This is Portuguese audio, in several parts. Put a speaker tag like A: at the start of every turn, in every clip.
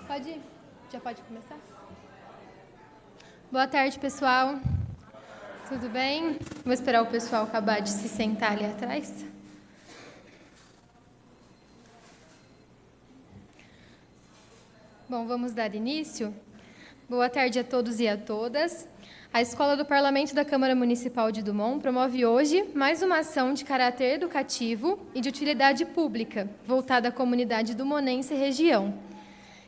A: Pode ir? Já pode começar? Boa tarde, pessoal. Tudo bem? Vou esperar o pessoal acabar de se sentar ali atrás. Bom, vamos dar início. Boa tarde a todos e a todas. A Escola do Parlamento da Câmara Municipal de Dumont promove hoje mais uma ação de caráter educativo e de utilidade pública, voltada à comunidade dumonense e região.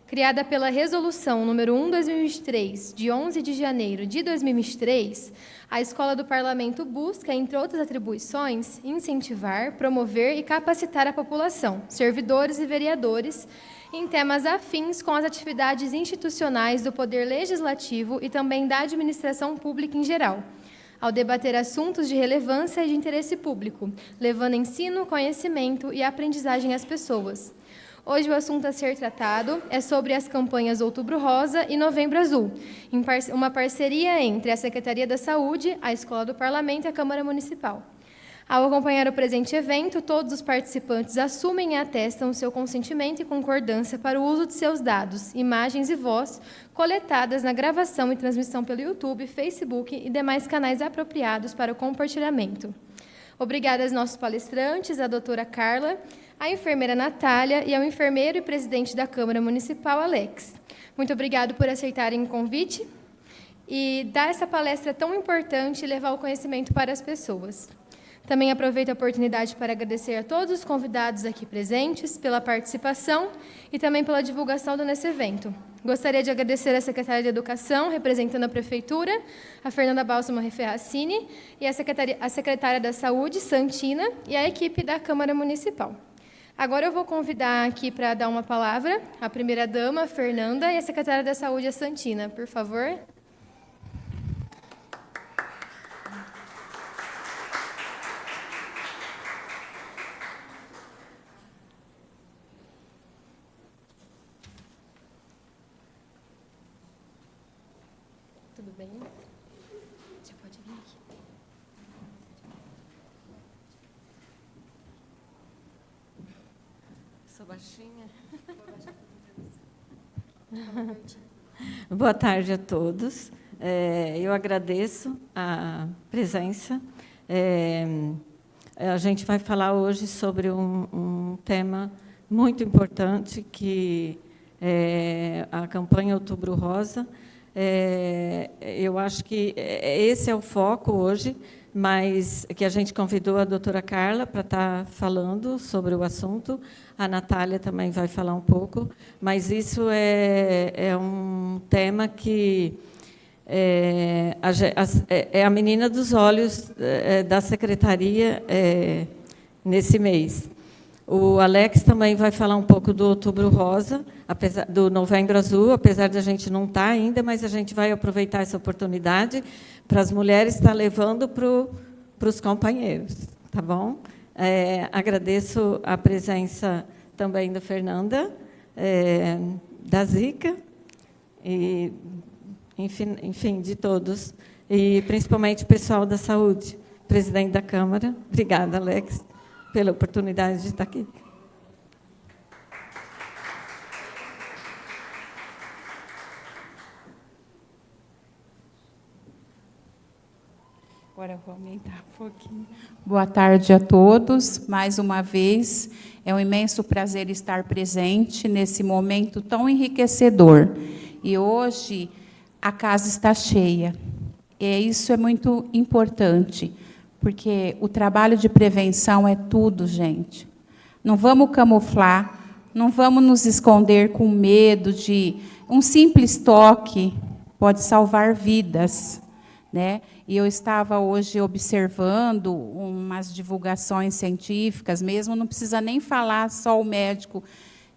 A: Criada pela Resolução número 1/2023, de 11 de janeiro de 2023, a Escola do Parlamento busca, entre outras atribuições, incentivar, promover e capacitar a população, servidores e vereadores, em temas afins com as atividades institucionais do Poder Legislativo e também da administração pública em geral, ao debater assuntos de relevância e de interesse público, levando ensino, conhecimento e aprendizagem às pessoas. Hoje o assunto a ser tratado é sobre as campanhas Outubro Rosa e Novembro Azul, uma parceria entre a Secretaria da Saúde, a Escola do Parlamento e a Câmara Municipal. Ao acompanhar o presente evento, todos os participantes assumem e atestam seu consentimento e concordância para o uso de seus dados, imagens e voz coletadas na gravação e transmissão pelo YouTube, Facebook e demais canais apropriados para o compartilhamento. Obrigada aos nossos palestrantes, a doutora Carla, a enfermeira Natália e ao enfermeiro e presidente da Câmara Municipal, Alex. Muito obrigado por aceitarem o convite e dar essa palestra tão importante e levar o conhecimento para as pessoas. Também aproveito a oportunidade para agradecer a todos os convidados aqui presentes pela participação e também pela divulgação nesse evento. Gostaria de agradecer à Secretaria de Educação, representando a Prefeitura, a Fernanda Bálsamo Ferracini, e a Secretária da Saúde, Santina, e a equipe da Câmara Municipal. Agora eu vou convidar aqui para dar uma palavra a primeira-dama, Fernanda, e a Secretária da Saúde, a Santina, por favor. Tudo bem? Já pode vir aqui.
B: Sou baixinha. Boa tarde a todos. Eu agradeço a presença. A gente vai falar hoje sobre um tema muito importante, que é a campanha Outubro Rosa. Eu acho que esse é o foco hoje, mas que a gente convidou a doutora Carla para estar falando sobre o assunto. A Natália também vai falar um pouco, mas isso é um tema que é a menina dos olhos da Secretaria nesse mês. O Alex também vai falar um pouco do Outubro Rosa, do Novembro Azul, apesar de a gente não estar ainda, mas a gente vai aproveitar essa oportunidade para as mulheres estar levando para os companheiros, tá bom? Agradeço a presença também da Fernanda, da Zica, e, enfim, de todos, e principalmente o pessoal da saúde, presidente da Câmara. Obrigada, Alex, pela oportunidade de estar aqui.
C: Agora eu vou aumentar um pouquinho. Boa tarde a todos. Mais uma vez, é um imenso prazer estar presente nesse momento tão enriquecedor. E hoje a casa está cheia. E isso é muito importante, porque o trabalho de prevenção é tudo, gente. Não vamos camuflar, não vamos nos esconder com medo de... Um simples toque pode salvar vidas, né? E eu estava hoje observando umas divulgações científicas mesmo, não precisa nem falar só o médico.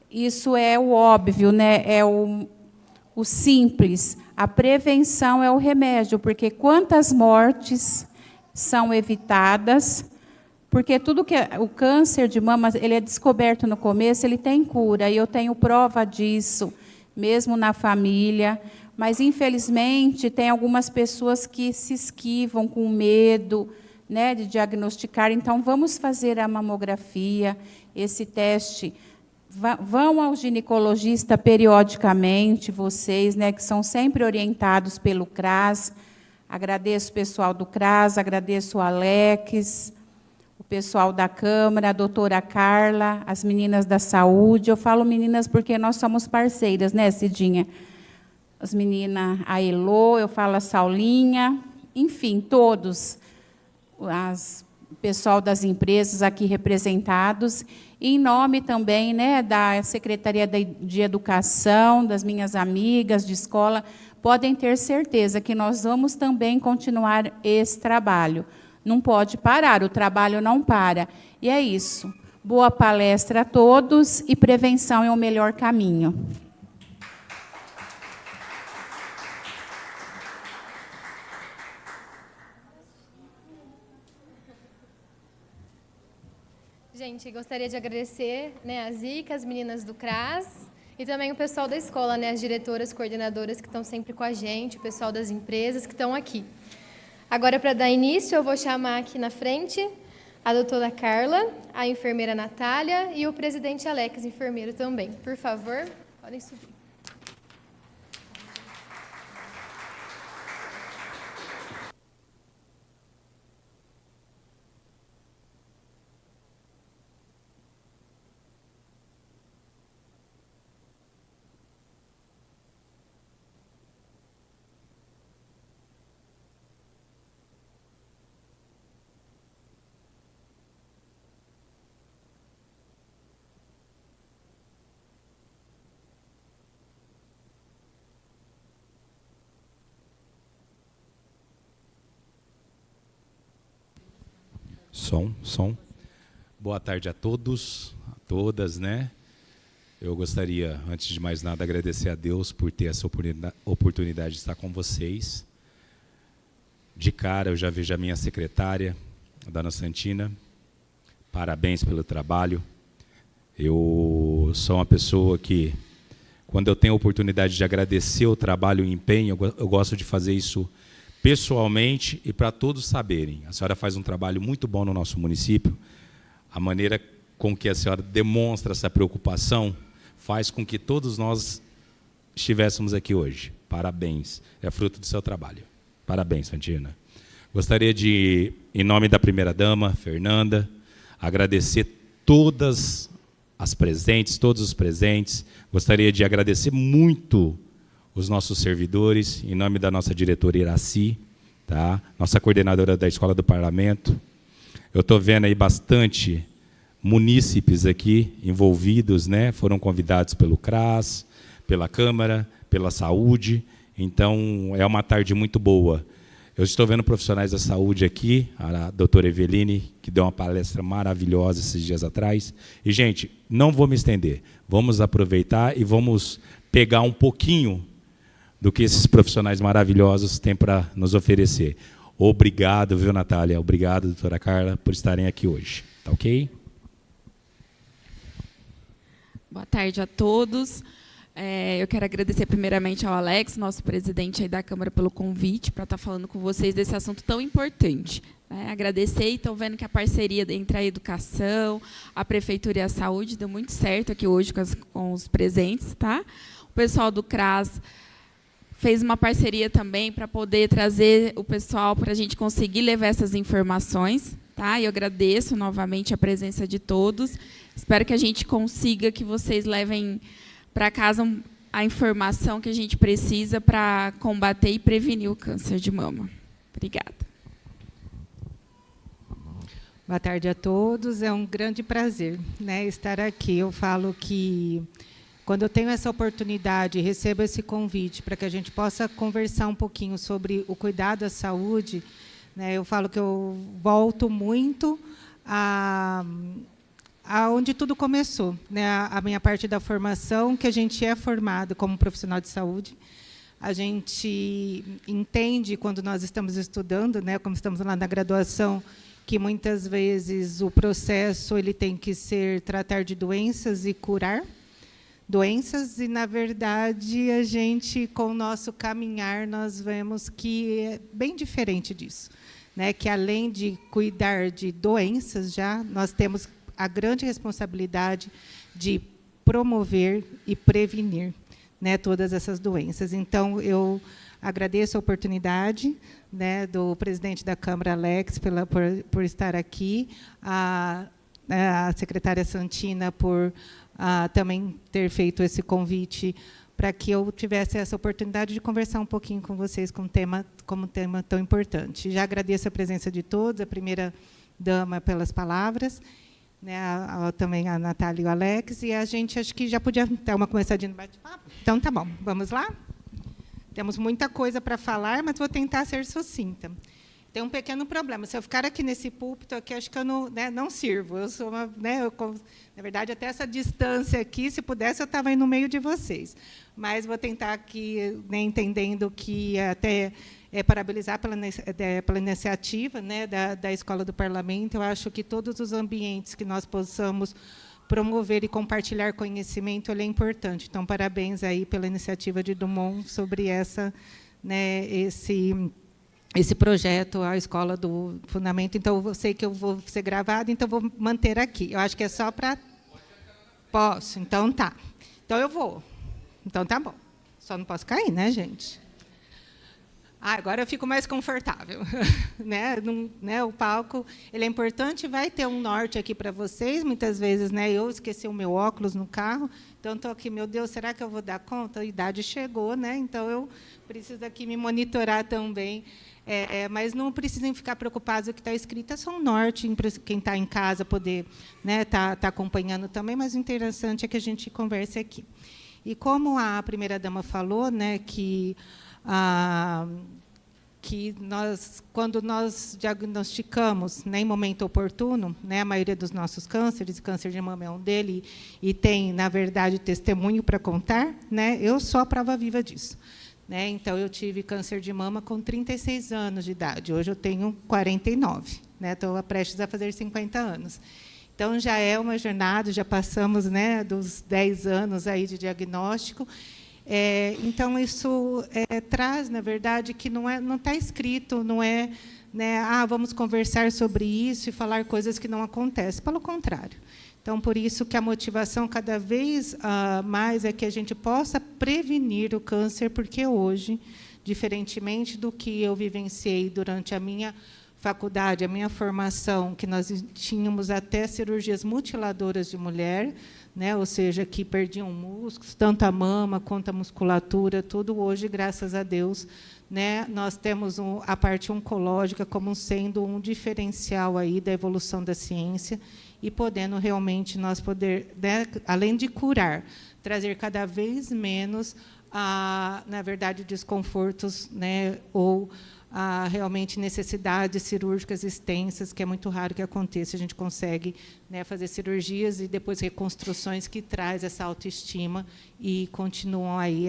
C: Isso é o óbvio, né? É o simples. A prevenção é o remédio, porque quantas mortes são evitadas, porque tudo que o câncer de mama, ele é descoberto no começo, ele tem cura, e eu tenho prova disso, mesmo na família. Mas, infelizmente, tem algumas pessoas que se esquivam com medo, né, de diagnosticar. Então, vamos fazer a mamografia. Esse teste Vão ao ginecologista periodicamente, vocês, né, que são sempre orientados pelo CRAS. Agradeço o pessoal do CRAS, agradeço o Alex, o pessoal da Câmara, a doutora Carla, as meninas da saúde. Eu falo meninas porque nós somos parceiras, né, Cidinha? As meninas, a Elô, eu falo a Saulinha, enfim, todos, o pessoal das empresas aqui representados, e em nome também, né, da Secretaria de Educação, das minhas amigas de escola, podem ter certeza que nós vamos também continuar esse trabalho. Não pode parar, o trabalho não para. E é isso. Boa palestra a todos, e prevenção é o melhor caminho.
A: Gente, gostaria de agradecer, né, a Zica, as meninas do CRAS e também o pessoal da escola, né, as diretoras, coordenadoras que estão sempre com a gente, o pessoal das empresas que estão aqui. Agora, para dar início, eu vou chamar aqui na frente a doutora Carla, a enfermeira Natália e o presidente Alex, enfermeiro também. Por favor, podem subir.
D: Som. Boa tarde a todos, a todas, né? Eu gostaria, antes de mais nada, agradecer a Deus por ter essa oportunidade de estar com vocês. De cara, eu já vejo a minha secretária, a dona Santina. Parabéns pelo trabalho. Eu sou uma pessoa que, quando eu tenho a oportunidade de agradecer o trabalho e o empenho, eu gosto de fazer isso pessoalmente e para todos saberem. A senhora faz um trabalho muito bom no nosso município. A maneira com que a senhora demonstra essa preocupação faz com que todos nós estivéssemos aqui hoje. Parabéns. É fruto do seu trabalho. Parabéns, Santina. Gostaria de, em nome da primeira-dama, Fernanda, agradecer todas as presentes, todos os presentes. Gostaria de agradecer muito os nossos servidores, em nome da nossa diretora Iraci, tá? Nossa coordenadora da Escola do Parlamento. Eu estou vendo aí bastante munícipes aqui envolvidos, né? Foram convidados pelo CRAS, pela Câmara, pela Saúde. Então, é uma tarde muito boa. Eu estou vendo profissionais da saúde aqui, a doutora Eveline, que deu uma palestra maravilhosa esses dias atrás. E, gente, não vou me estender. Vamos aproveitar e vamos pegar um pouquinho do que esses profissionais maravilhosos têm para nos oferecer. Obrigado, viu, Natália? Obrigado, doutora Carla, por estarem aqui hoje. Tá ok?
E: Boa tarde a todos. Eu quero agradecer primeiramente ao Alex, nosso presidente aí da Câmara, pelo convite para estar falando com vocês desse assunto tão importante. Agradecer e estão vendo que a parceria entre a educação, a Prefeitura e a Saúde deu muito certo aqui hoje com os presentes. Tá? O pessoal do CRAS fez uma parceria também para poder trazer o pessoal para a gente conseguir levar essas informações. Tá? Eu agradeço novamente a presença de todos. Espero que a gente consiga que vocês levem para casa a informação que a gente precisa para combater e prevenir o câncer de mama. Obrigada.
F: Boa tarde a todos. É um grande prazer, né, estar aqui. Eu falo que, quando eu tenho essa oportunidade, recebo esse convite para que a gente possa conversar um pouquinho sobre o cuidado à saúde, né, eu falo que eu volto muito aonde tudo começou, né, a minha parte da formação, que a gente é formado como profissional de saúde. A gente entende, quando nós estamos estudando, né, como estamos lá na graduação, que muitas vezes o processo ele tem que ser tratar de doenças e curar doenças, e, na verdade, a gente, com o nosso caminhar, nós vemos que é bem diferente disso, né? Que, além de cuidar de doenças, já nós temos a grande responsabilidade de promover e prevenir, né, todas essas doenças. Então, eu agradeço a oportunidade, né, do presidente da Câmara, Alex, por estar aqui, a secretária Santina, por também ter feito esse convite para que eu tivesse essa oportunidade de conversar um pouquinho com vocês como um tema tão importante. Já agradeço a presença de todos, a primeira-dama pelas palavras, né, também a Natália e o Alex, e a gente acho que já podia dar uma começadinha no bate-papo. Então, tá bom, vamos lá? Temos muita coisa para falar, mas vou tentar ser sucinta. Tem um pequeno problema. Se eu ficar aqui nesse púlpito, aqui, acho que eu não, né, não sirvo. Eu sou uma, né, na verdade, até essa distância aqui, se pudesse, eu estava aí no meio de vocês. Mas vou tentar aqui, né, entendendo que até parabenizar pela iniciativa, né, da Escola do Parlamento. Eu acho que todos os ambientes que nós possamos promover e compartilhar conhecimento, ele é importante. Então, parabéns aí pela iniciativa de Dumont sobre né, esse projeto, a Escola do Fundamento. Então, eu sei que eu vou ser gravado, então vou manter aqui. Eu acho que é só para... Posso? Então, tá. Então, eu vou. Então, tá bom. Só não posso cair, né, gente? Agora eu fico mais confortável. né, o palco ele é importante, vai ter um norte aqui para vocês. Muitas vezes, né, eu esqueci o meu óculos no carro, então estou aqui, meu Deus, será que eu vou dar conta? A idade chegou, né? Então eu preciso aqui me monitorar também. Mas não precisem ficar preocupados, o que está escrito é só um norte, quem está em casa poder, né, tá acompanhando também, mas o interessante é que a gente converse aqui. E como a primeira-dama falou, né, que nós, quando nós diagnosticamos, né, em momento oportuno, né, a maioria dos nossos cânceres, o câncer de mama é um dele, e tem, na verdade, testemunho para contar, né, eu sou a prova viva disso. Né, então, eu tive câncer de mama com 36 anos de idade, hoje eu tenho 49, né, estou prestes a fazer 50 anos. Então, já é uma jornada, já passamos, né, dos 10 anos aí de diagnóstico. Então, isso traz, na verdade, que não está escrito, não é, né, vamos conversar sobre isso e falar coisas que não acontecem. Pelo contrário. Então, por isso que a motivação cada vez mais é que a gente possa prevenir o câncer, porque hoje, diferentemente do que eu vivenciei durante a minha faculdade, a minha formação, que nós tínhamos até cirurgias mutiladoras de mulher, né, ou seja, que perdiam músculos, tanto a mama quanto a musculatura, tudo hoje, graças a Deus, né, nós temos a parte oncológica como sendo um diferencial aí da evolução da ciência e podendo realmente nós poder, né, além de curar, trazer cada vez menos, na verdade, desconfortos, né, ou realmente necessidades cirúrgicas extensas, que é muito raro que aconteça. A gente consegue, né, fazer cirurgias e depois reconstruções que traz essa autoestima e continuam aí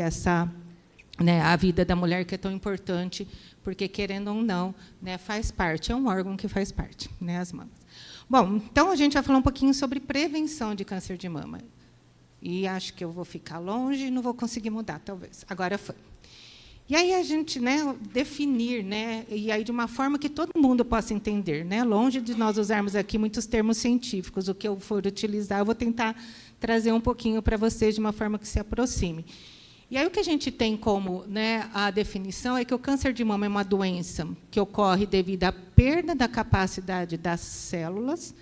F: né, a vida da mulher, que é tão importante, porque, querendo ou não, né, faz parte, é um órgão que faz parte, né, as mamas. Bom, então a gente vai falar um pouquinho sobre prevenção de câncer de mama. E acho que eu vou ficar longe e não vou conseguir mudar, talvez. Agora foi. E aí a gente, né, definir, né, e aí de uma forma que todo mundo possa entender, né, longe de nós usarmos aqui muitos termos científicos, o que eu for utilizar, eu vou tentar trazer um pouquinho para vocês de uma forma que se aproxime. E aí o que a gente tem como, né, a definição é que o câncer de mama é uma doença que ocorre devido à perda da capacidade das células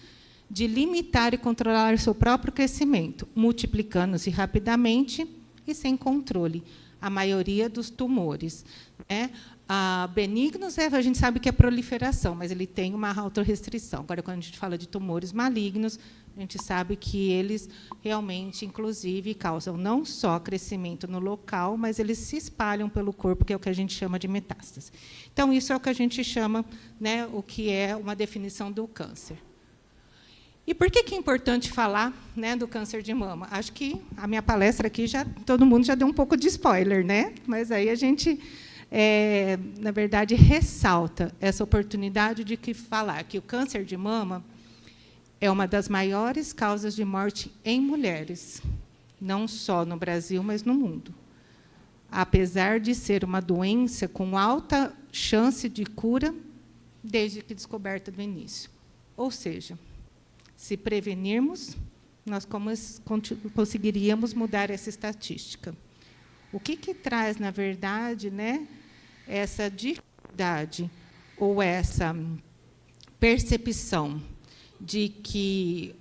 F: de limitar e controlar o seu próprio crescimento, multiplicando-se rapidamente e sem controle. A maioria dos tumores, né? Benignos, a gente sabe que é proliferação, mas ele tem uma autorrestrição. Agora, quando a gente fala de tumores malignos, a gente sabe que eles realmente, inclusive, causam não só crescimento no local, mas eles se espalham pelo corpo, que é o que a gente chama de metástase. Então, isso é o que a gente chama, né, o que é uma definição do câncer. E por que é importante falar, né, do câncer de mama? Acho que a minha palestra aqui, todo mundo já deu um pouco de spoiler, né? Mas aí a gente, na verdade, ressalta essa oportunidade de falar que o câncer de mama é uma das maiores causas de morte em mulheres, não só no Brasil, mas no mundo. Apesar de ser uma doença com alta chance de cura desde que descoberta do início. Ou seja, se prevenirmos, nós conseguiríamos mudar essa estatística. O que traz, na verdade, né, essa dificuldade ou essa percepção de que,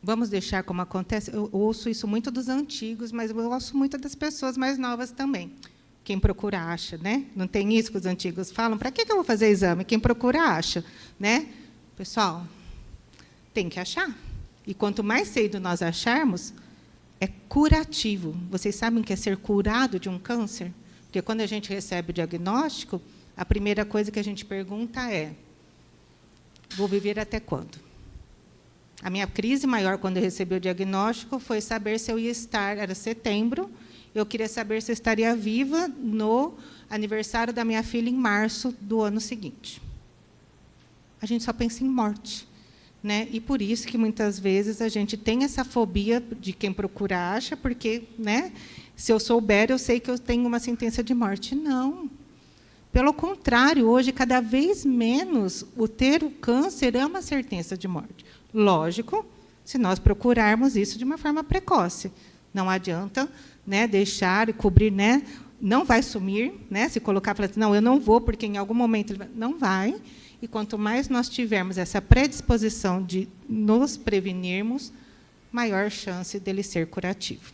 F: vamos deixar como acontece, eu ouço isso muito dos antigos, mas eu ouço muito das pessoas mais novas também. Quem procura, acha, né? Não tem isso que os antigos falam? Para que eu vou fazer exame? Quem procura, acha, né? Pessoal, tem que achar. E quanto mais cedo nós acharmos, é curativo. Vocês sabem o que é ser curado de um câncer? Porque quando a gente recebe o diagnóstico, a primeira coisa que a gente pergunta é: vou viver até quando? A minha crise maior, quando eu recebi o diagnóstico, foi saber se eu ia estar, era setembro, eu queria saber se eu estaria viva no aniversário da minha filha em março do ano seguinte. A gente só pensa em morte, né? E por isso que, muitas vezes, a gente tem essa fobia de quem procura acha, porque, né, se eu souber, eu sei que eu tenho uma sentença de morte. Não. Pelo contrário, hoje, cada vez menos, o ter o câncer é uma sentença de morte. Lógico, se nós procurarmos isso de uma forma precoce. Não adianta, né, deixar e cobrir, né, não vai sumir, né, se colocar e falar assim, não, eu não vou, porque em algum momento ele vai, não vai. E quanto mais nós tivermos essa predisposição de nos prevenirmos, maior chance dele ser curativo.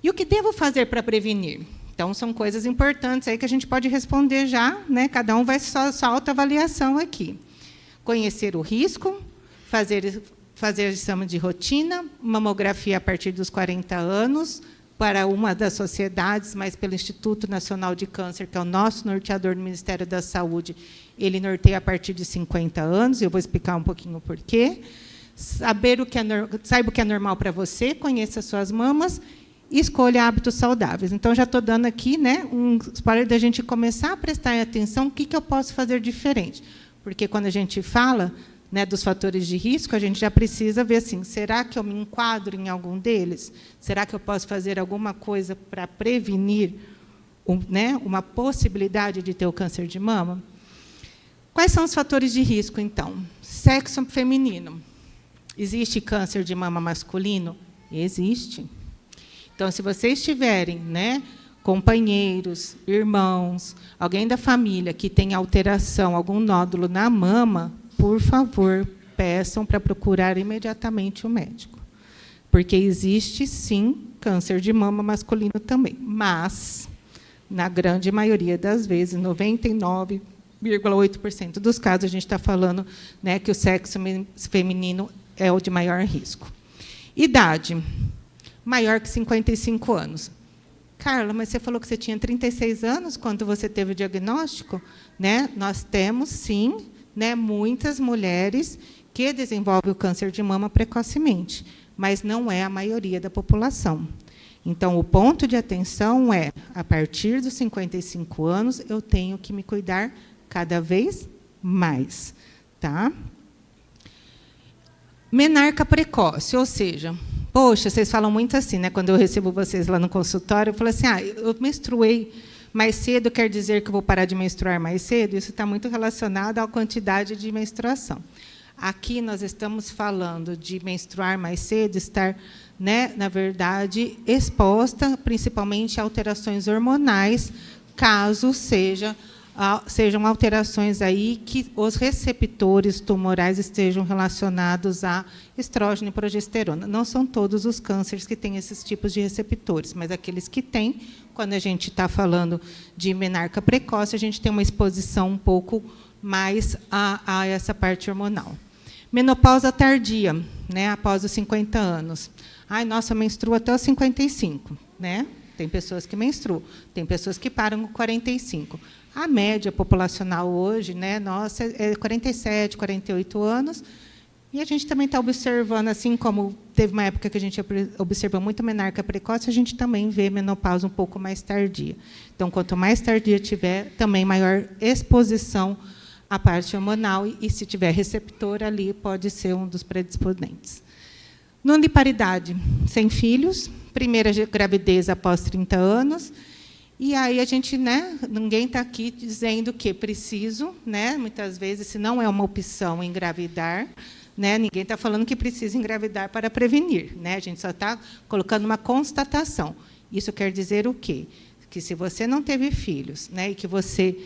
F: E o que devo fazer para prevenir? Então, são coisas importantes aí que a gente pode responder já, né? Cada um vai sua autoavaliação aqui. Conhecer o risco, fazer exame de rotina, mamografia a partir dos 40 anos, para uma das sociedades, mas pelo Instituto Nacional de Câncer, que é o nosso norteador do Ministério da Saúde, ele norteia a partir de 50 anos, eu vou explicar um pouquinho o porquê. Saiba o que é normal para você, conheça as suas mamas, e escolha hábitos saudáveis. Então, já estou dando aqui, né, um spoiler da gente começar a prestar atenção o que eu posso fazer diferente. Porque, quando a gente fala, né, dos fatores de risco, a gente já precisa ver assim, será que eu me enquadro em algum deles? Será que eu posso fazer alguma coisa para prevenir né, uma possibilidade de ter o câncer de mama? Quais são os fatores de risco, então? Sexo feminino. Existe câncer de mama masculino? Existe. Então, se vocês tiverem, né, companheiros, irmãos, alguém da família que tem alteração, algum nódulo na mama, por favor, peçam para procurar imediatamente o médico. Porque existe, sim, câncer de mama masculino também. Mas, na grande maioria das vezes, 99,8% dos casos, a gente está falando, né, que o sexo feminino é o de maior risco. Idade. Maior que 55 anos. Carla, mas você falou que você tinha 36 anos quando você teve o diagnóstico? Né? Nós temos, sim, né, muitas mulheres que desenvolvem o câncer de mama precocemente, mas não é a maioria da população. Então, o ponto de atenção é, a partir dos 55 anos, eu tenho que me cuidar cada vez mais. Tá? Menarca precoce, ou seja, poxa, vocês falam muito assim, né? Quando eu recebo vocês lá no consultório, eu falo assim, eu menstruei mais cedo, quer dizer que eu vou parar de menstruar mais cedo? Isso está muito relacionado à quantidade de menstruação. Aqui nós estamos falando de menstruar mais cedo, estar, né, na verdade, exposta principalmente a alterações hormonais, caso sejam alterações aí que os receptores tumorais estejam relacionados a estrógeno e progesterona. Não são todos os cânceres que têm esses tipos de receptores, mas aqueles que têm, quando a gente está falando de menarca precoce, a gente tem uma exposição um pouco mais a essa parte hormonal. Menopausa tardia, né, após os 50 anos. Ai, nossa, menstruo até os 55. Né? Tem pessoas que menstruam, tem pessoas que param com 45. A média populacional hoje, né, nossa, é 47, 48 anos, e a gente também está observando, assim como teve uma época que a gente observou muito menarca precoce, a gente também vê menopausa um pouco mais tardia. Então, quanto mais tardia tiver, também maior exposição à parte hormonal, e se tiver receptor ali, pode ser um dos predisponentes. Nuniparidade, sem filhos, primeira gravidez após 30 anos, e aí a gente, né, ninguém está aqui dizendo que preciso, né, muitas vezes, se não é uma opção engravidar, né? Ninguém está falando que precisa engravidar para prevenir, né? A gente só está colocando uma constatação. Isso quer dizer o quê? Que se você não teve filhos, né, e que você,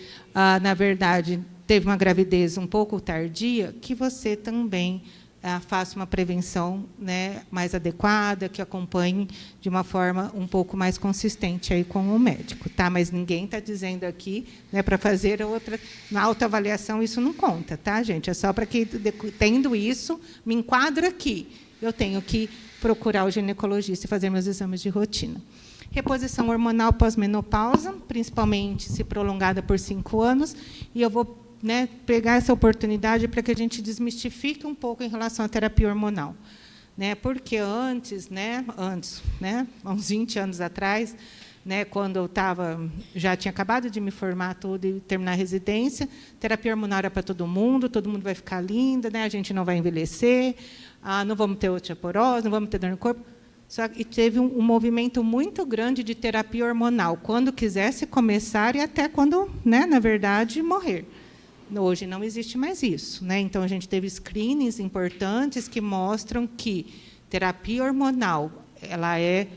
F: na verdade, teve uma gravidez um pouco tardia, que você também faça uma prevenção, né, mais adequada, que acompanhe de uma forma um pouco mais consistente aí com o médico, tá? Mas ninguém está dizendo aqui, né, para fazer outra na autoavaliação, isso não conta, tá, gente? É só para que, tendo isso, me enquadra aqui. Eu tenho que procurar o ginecologista e fazer meus exames de rotina. Reposição hormonal pós-menopausa, principalmente se prolongada por 5 anos, e eu vou, né, pegar essa oportunidade para que a gente desmistifique um pouco em relação à terapia hormonal, né? Porque antes, há uns 20 anos atrás, né, quando eu já tinha acabado de me formar tudo e terminar a residência, terapia hormonal era para todo mundo vai ficar linda, né? A gente não vai envelhecer, não vamos ter osteoporose, não vamos ter dor no corpo. Só que teve um movimento muito grande de terapia hormonal, quando quisesse começar e até quando, né, na verdade, morrer. Hoje não existe mais isso, né? Então, a gente teve screenings importantes que mostram que terapia hormonal ela é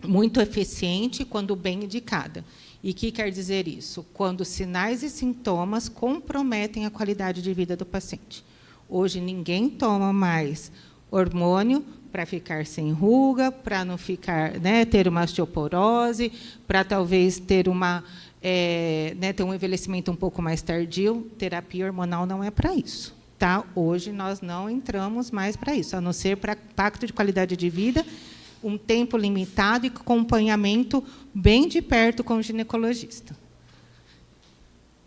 F: muito eficiente quando bem indicada. E o que quer dizer isso? Quando sinais e sintomas comprometem a qualidade de vida do paciente. Hoje, ninguém toma mais hormônio para ficar sem ruga, para não ficar, né, ter uma osteoporose, para talvez ter ter um envelhecimento um pouco mais tardio. Terapia hormonal não é para isso, tá? Hoje nós não entramos mais para isso, a não ser para pacto de qualidade de vida, um tempo limitado e acompanhamento bem de perto com o ginecologista.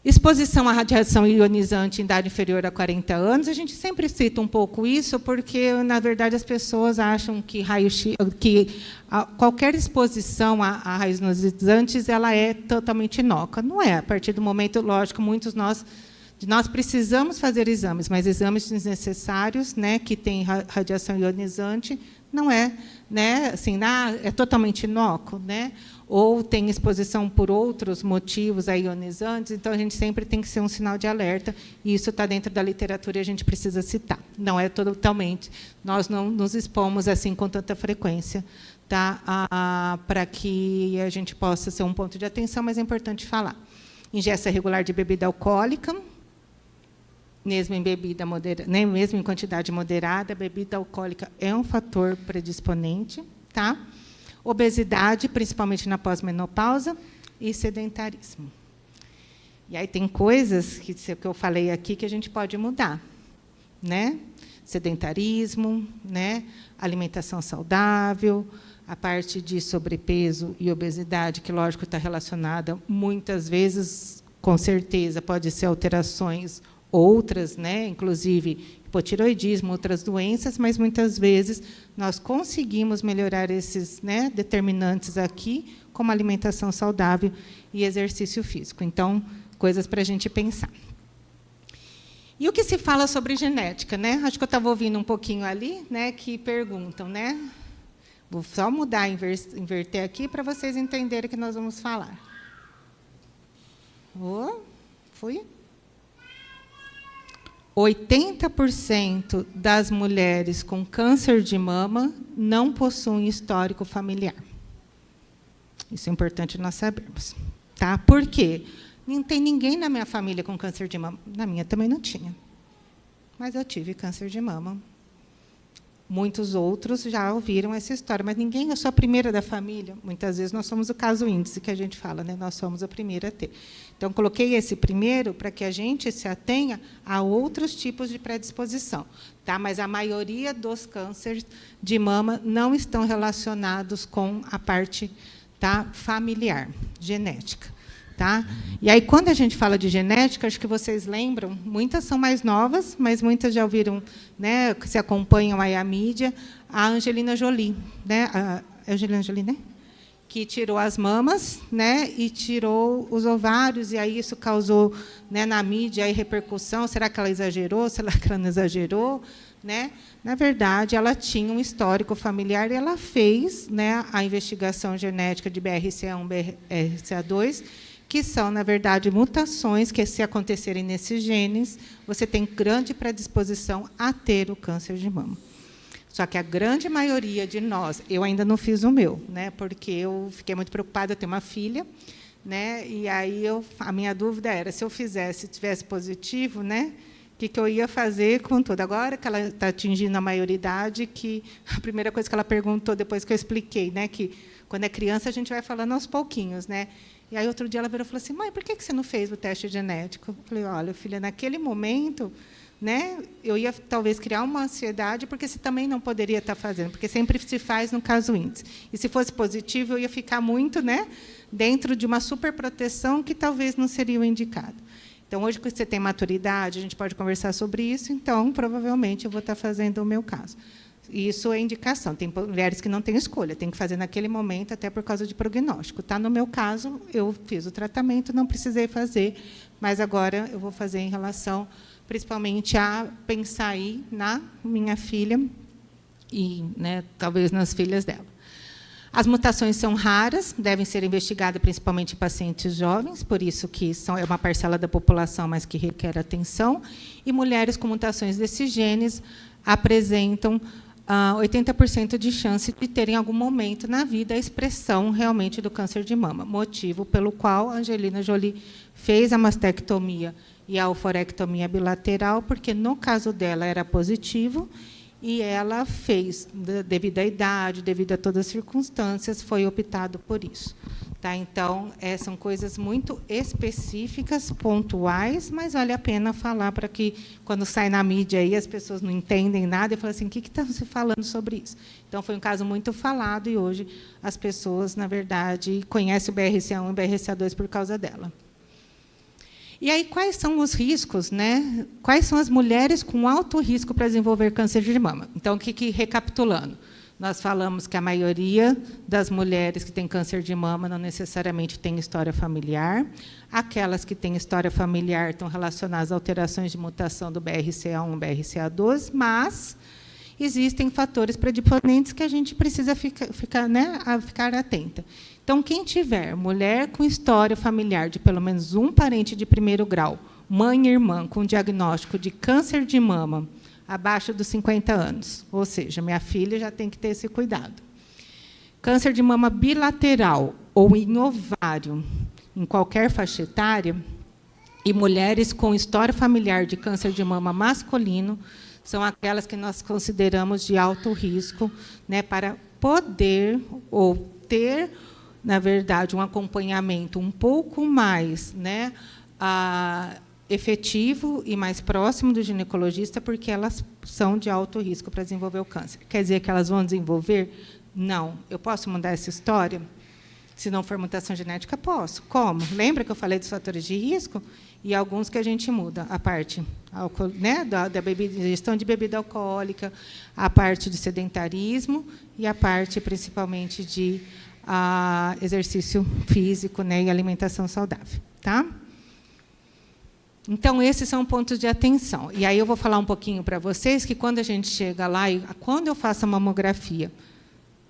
F: Exposição à radiação ionizante em idade inferior a 40 anos, a gente sempre cita um pouco isso, porque, na verdade, as pessoas acham que qualquer exposição a raios ionizantes ela é totalmente inócua. Não é. A partir do momento, lógico, muitos nós precisamos fazer exames, mas exames desnecessários, né, que têm radiação ionizante, não é, né, assim, é totalmente inócuo, né? Ou tem exposição por outros motivos a ionizantes, então a gente sempre tem que ser um sinal de alerta, e isso está dentro da literatura e a gente precisa citar. Não é totalmente, nós não nos expomos assim com tanta frequência, tá? Para que a gente possa ser um ponto de atenção, mas é importante falar. Ingesta regular de bebida alcoólica, mesmo em bebida moderada, né, mesmo em quantidade moderada, a bebida alcoólica é um fator predisponente, tá? Obesidade, principalmente na pós-menopausa, e sedentarismo. E aí tem coisas que eu falei aqui que a gente pode mudar, né? Sedentarismo, né? Alimentação saudável, a parte de sobrepeso e obesidade, que, lógico, está relacionada, muitas vezes, com certeza, pode ser alterações outras, né? Inclusive hipotiroidismo, outras doenças, mas muitas vezes nós conseguimos melhorar esses, né, determinantes aqui, como alimentação saudável e exercício físico. Então, coisas para a gente pensar. E o que se fala sobre genética, né? Acho que eu estava ouvindo um pouquinho ali, né, que perguntam, né? Vou só mudar, inverter aqui para vocês entenderem o que nós vamos falar. Fui? 80% das mulheres com câncer de mama não possuem histórico familiar. Isso é importante nós sabermos. Tá? Por quê? Não tem ninguém na minha família com câncer de mama. Na minha também não tinha. Mas eu tive câncer de mama. Muitos outros já ouviram essa história, mas ninguém, eu sou a primeira da família. Muitas vezes nós somos o caso índice, que a gente fala, né? Nós somos a primeira a ter. Então, coloquei esse primeiro para que a gente se atenha a outros tipos de predisposição. Tá? Mas a maioria dos cânceres de mama não estão relacionados com a parte, tá, familiar, genética. Tá? E aí, quando a gente fala de genética, acho que vocês lembram, muitas são mais novas, mas muitas já ouviram, né, que se acompanham aí a mídia, a Angelina Jolie, né, a Angelina Jolie, né, que tirou as mamas, né, e tirou os ovários, e aí isso causou, né, na mídia aí repercussão, será que ela exagerou, será que ela não exagerou? Né? Na verdade, ela tinha um histórico familiar e ela fez, né, a investigação genética de BRCA1, BRCA2, que são, na verdade, mutações que, se acontecerem nesses genes, você tem grande predisposição a ter o câncer de mama. Só que a grande maioria de nós, eu ainda não fiz o meu, né, porque eu fiquei muito preocupada, eu tenho uma filha, né, e aí a minha dúvida era, se eu fizesse, tivesse positivo, né, o que eu ia fazer com tudo. Agora que ela está atingindo a maioridade, que a primeira coisa que ela perguntou, depois que eu expliquei, né, que quando é criança a gente vai falando aos pouquinhos, né? E aí outro dia ela virou e falou assim: mãe, por que você não fez o teste genético? Eu falei: olha, filha, naquele momento, né, eu ia talvez criar uma ansiedade, porque você também não poderia estar fazendo, porque sempre se faz no caso índice. E se fosse positivo, eu ia ficar muito, né, dentro de uma superproteção que talvez não seria o indicado. Então, hoje que você tem maturidade, a gente pode conversar sobre isso, então, provavelmente, eu vou estar fazendo o meu caso. Isso é indicação. Tem mulheres que não têm escolha, tem que fazer naquele momento, até por causa de prognóstico. Tá? No meu caso, eu fiz o tratamento, não precisei fazer, mas agora eu vou fazer em relação, principalmente, a pensar aí na minha filha e, né, talvez nas filhas dela. As mutações são raras, devem ser investigadas principalmente em pacientes jovens, por isso que é uma parcela da população, mas que requer atenção. E mulheres com mutações desses genes apresentam 80% de chance de terem, em algum momento na vida, a expressão realmente do câncer de mama, motivo pelo qual a Angelina Jolie fez a mastectomia e a oforectomia bilateral, porque, no caso dela, era positivo, e ela fez, devido à idade, devido a todas as circunstâncias, foi optado por isso. Tá? Então, são coisas muito específicas, pontuais, mas vale a pena falar para que, quando sai na mídia, aí, as pessoas não entendem nada e falam assim: o que está se falando sobre isso? Então, foi um caso muito falado, e hoje as pessoas, na verdade, conhecem o BRCA1 e o BRCA2 por causa dela. E aí, quais são os riscos, né? Quais são as mulheres com alto risco para desenvolver câncer de mama? Então, recapitulando, nós falamos que a maioria das mulheres que têm câncer de mama não necessariamente tem história familiar. Aquelas que têm história familiar estão relacionadas a alterações de mutação do BRCA1 e BRCA2, mas existem fatores predisponentes que a gente precisa ficar atenta. Então, quem tiver mulher com história familiar de pelo menos um parente de primeiro grau, mãe e irmã, com diagnóstico de câncer de mama abaixo dos 50 anos, ou seja, minha filha já tem que ter esse cuidado. Câncer de mama bilateral ou em ovário, em qualquer faixa etária, e mulheres com história familiar de câncer de mama masculino, são aquelas que nós consideramos de alto risco, né, para poder ou ter, na verdade, um acompanhamento um pouco mais, né, efetivo e mais próximo do ginecologista, porque elas são de alto risco para desenvolver o câncer. Quer dizer que elas vão desenvolver? Não. Eu posso mudar essa história? Se não for mutação genética, posso. Como? Lembra que eu falei dos fatores de risco? E alguns que a gente muda, a parte né, da gestão de bebida alcoólica, a parte de sedentarismo e a parte, principalmente, de exercício físico, né, e alimentação saudável. Tá? Então, esses são pontos de atenção. E aí eu vou falar um pouquinho para vocês que, quando a gente chega lá, e quando eu faço a mamografia,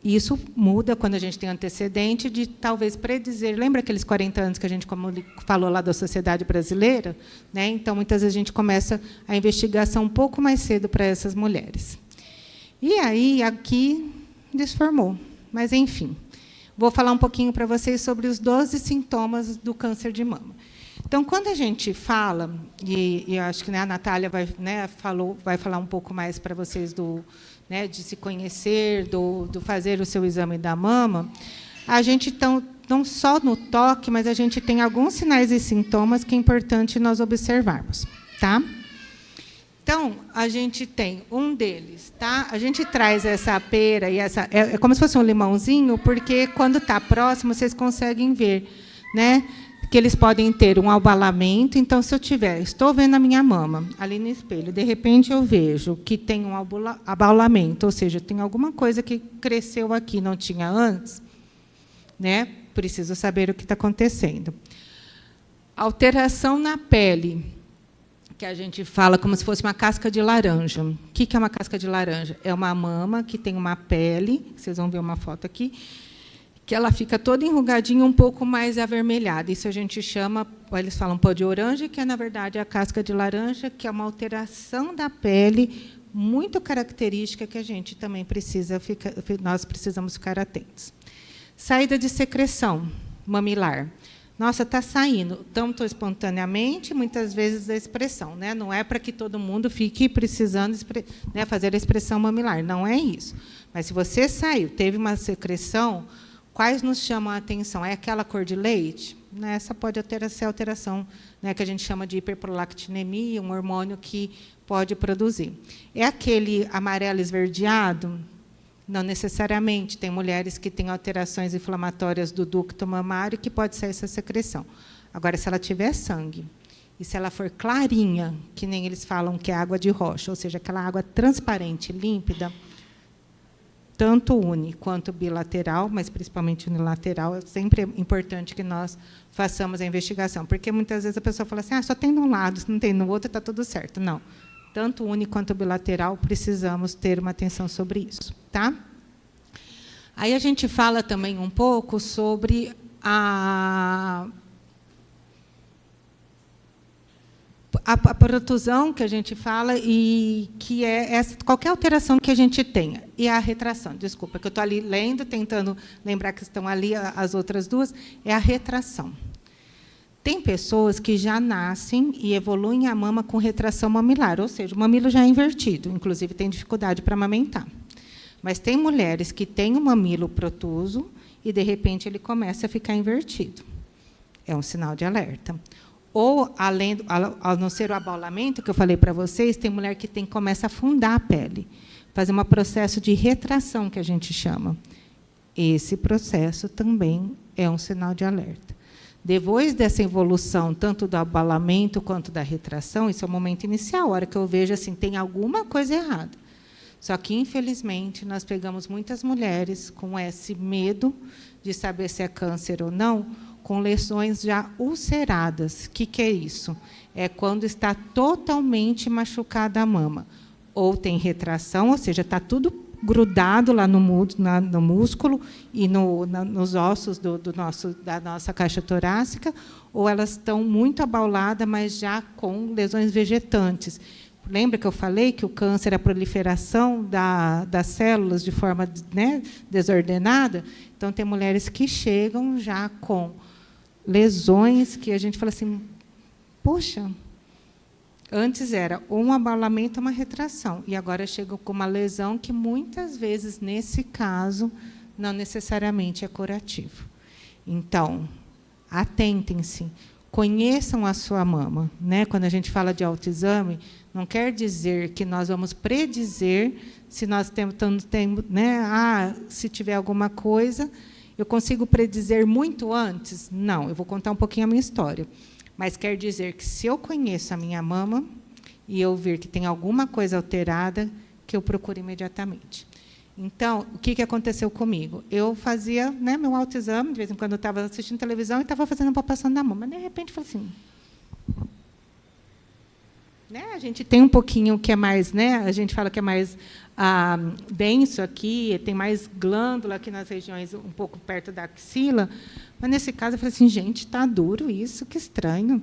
F: isso muda quando a gente tem antecedente de talvez predizer. Lembra aqueles 40 anos que a gente falou lá da Sociedade Brasileira? Né? Então, muitas vezes, a gente começa a investigação um pouco mais cedo para essas mulheres. E aí, aqui, desformou. Mas, enfim, vou falar um pouquinho para vocês sobre os 12 sintomas do câncer de mama. Então, quando a gente fala, e eu acho que, né, a Natália vai falar um pouco mais para vocês né, de se conhecer, do fazer o seu exame da mama, a gente, não só no toque, mas a gente tem alguns sinais e sintomas que é importante nós observarmos. Tá? Então, a gente tem um deles. Tá? A gente traz essa pera, e é como se fosse um limãozinho, porque, quando está próximo, vocês conseguem ver, né, que eles podem ter um abalamento. Então, se eu estou vendo a minha mama ali no espelho, de repente eu vejo que tem um abalamento, ou seja, tem alguma coisa que cresceu aqui, não tinha antes, né? Preciso saber o que está acontecendo. Alteração na pele, que a gente fala como se fosse uma casca de laranja. O que é uma casca de laranja? É uma mama que tem uma pele, vocês vão ver uma foto aqui, que ela fica toda enrugadinha, um pouco mais avermelhada. Isso a gente chama, eles falam pó de oranje, que é, na verdade, a casca de laranja, que é uma alteração da pele muito característica que a gente também nós precisamos ficar atentos. Saída de secreção mamilar. Nossa, está saindo, tanto espontaneamente, muitas vezes da expressão, né? Não é para que todo mundo fique precisando, né, fazer a expressão mamilar, não é isso. Mas se você saiu, teve uma secreção, quais nos chamam a atenção? É aquela cor de leite? Essa pode ser alteração, né, que a gente chama de hiperprolactinemia, um hormônio que pode produzir. É aquele amarelo esverdeado? Não necessariamente. Tem mulheres que têm alterações inflamatórias do ducto mamário que pode ser essa secreção. Agora, se ela tiver sangue, e se ela for clarinha, que nem eles falam que é água de rocha, ou seja, aquela água transparente, límpida, tanto uni quanto bilateral, mas principalmente unilateral, é sempre importante que nós façamos a investigação, porque muitas vezes a pessoa fala assim, só tem de um lado, se não tem no outro, está tudo certo. Não. Tanto uni quanto bilateral, precisamos ter uma atenção sobre isso. Tá? Aí a gente fala também um pouco sobre a protusão que a gente fala, e que é qualquer alteração que a gente tenha. E a retração, desculpa, que eu estou ali lendo, tentando lembrar que estão ali as outras duas, é a retração. Tem pessoas que já nascem e evoluem a mama com retração mamilar, ou seja, o mamilo já é invertido, inclusive tem dificuldade para amamentar. Mas tem mulheres que têm o mamilo protuso e, de repente, ele começa a ficar invertido. É um sinal de alerta. Ou, ao não ser o abaulamento, que eu falei para vocês, tem mulher que começa a afundar a pele, fazer um processo de retração, que a gente chama. Esse processo também é um sinal de alerta. Depois dessa evolução, tanto do abalamento quanto da retração, isso é o momento inicial, a hora que eu vejo assim, tem alguma coisa errada. Só que, infelizmente, nós pegamos muitas mulheres com esse medo de saber se é câncer ou não, com lesões já ulceradas. O que é isso? É quando está totalmente machucada a mama. Ou tem retração, ou seja, está tudo grudado lá no músculo e nos ossos da nossa caixa torácica, ou elas estão muito abauladas, mas já com lesões vegetantes. Lembra que eu falei que o câncer é a proliferação das células de forma, né, desordenada? Então, tem mulheres que chegam já com lesões que a gente fala assim, poxa, antes era um abalamento, uma retração, e agora chega com uma lesão que, muitas vezes, nesse caso, não necessariamente é curativo. Então, atentem-se, conheçam a sua mama. Né? Quando a gente fala de autoexame, não quer dizer que nós vamos predizer se nós temos, né, se tiver alguma coisa, eu consigo predizer muito antes? Não, eu vou contar um pouquinho a minha história. Mas quer dizer que, se eu conheço a minha mama e eu ver que tem alguma coisa alterada, que eu procuro imediatamente. Então, o que aconteceu comigo? Eu fazia, né, meu autoexame, de vez em quando eu estava assistindo televisão e estava fazendo palpação da mama. Mas, de repente, eu falei assim... Né, a gente tem um pouquinho que é mais... Né, a gente fala que é mais denso aqui, tem mais glândula aqui nas regiões um pouco perto da axila. Mas, nesse caso, eu falei assim, gente, está duro isso, que estranho.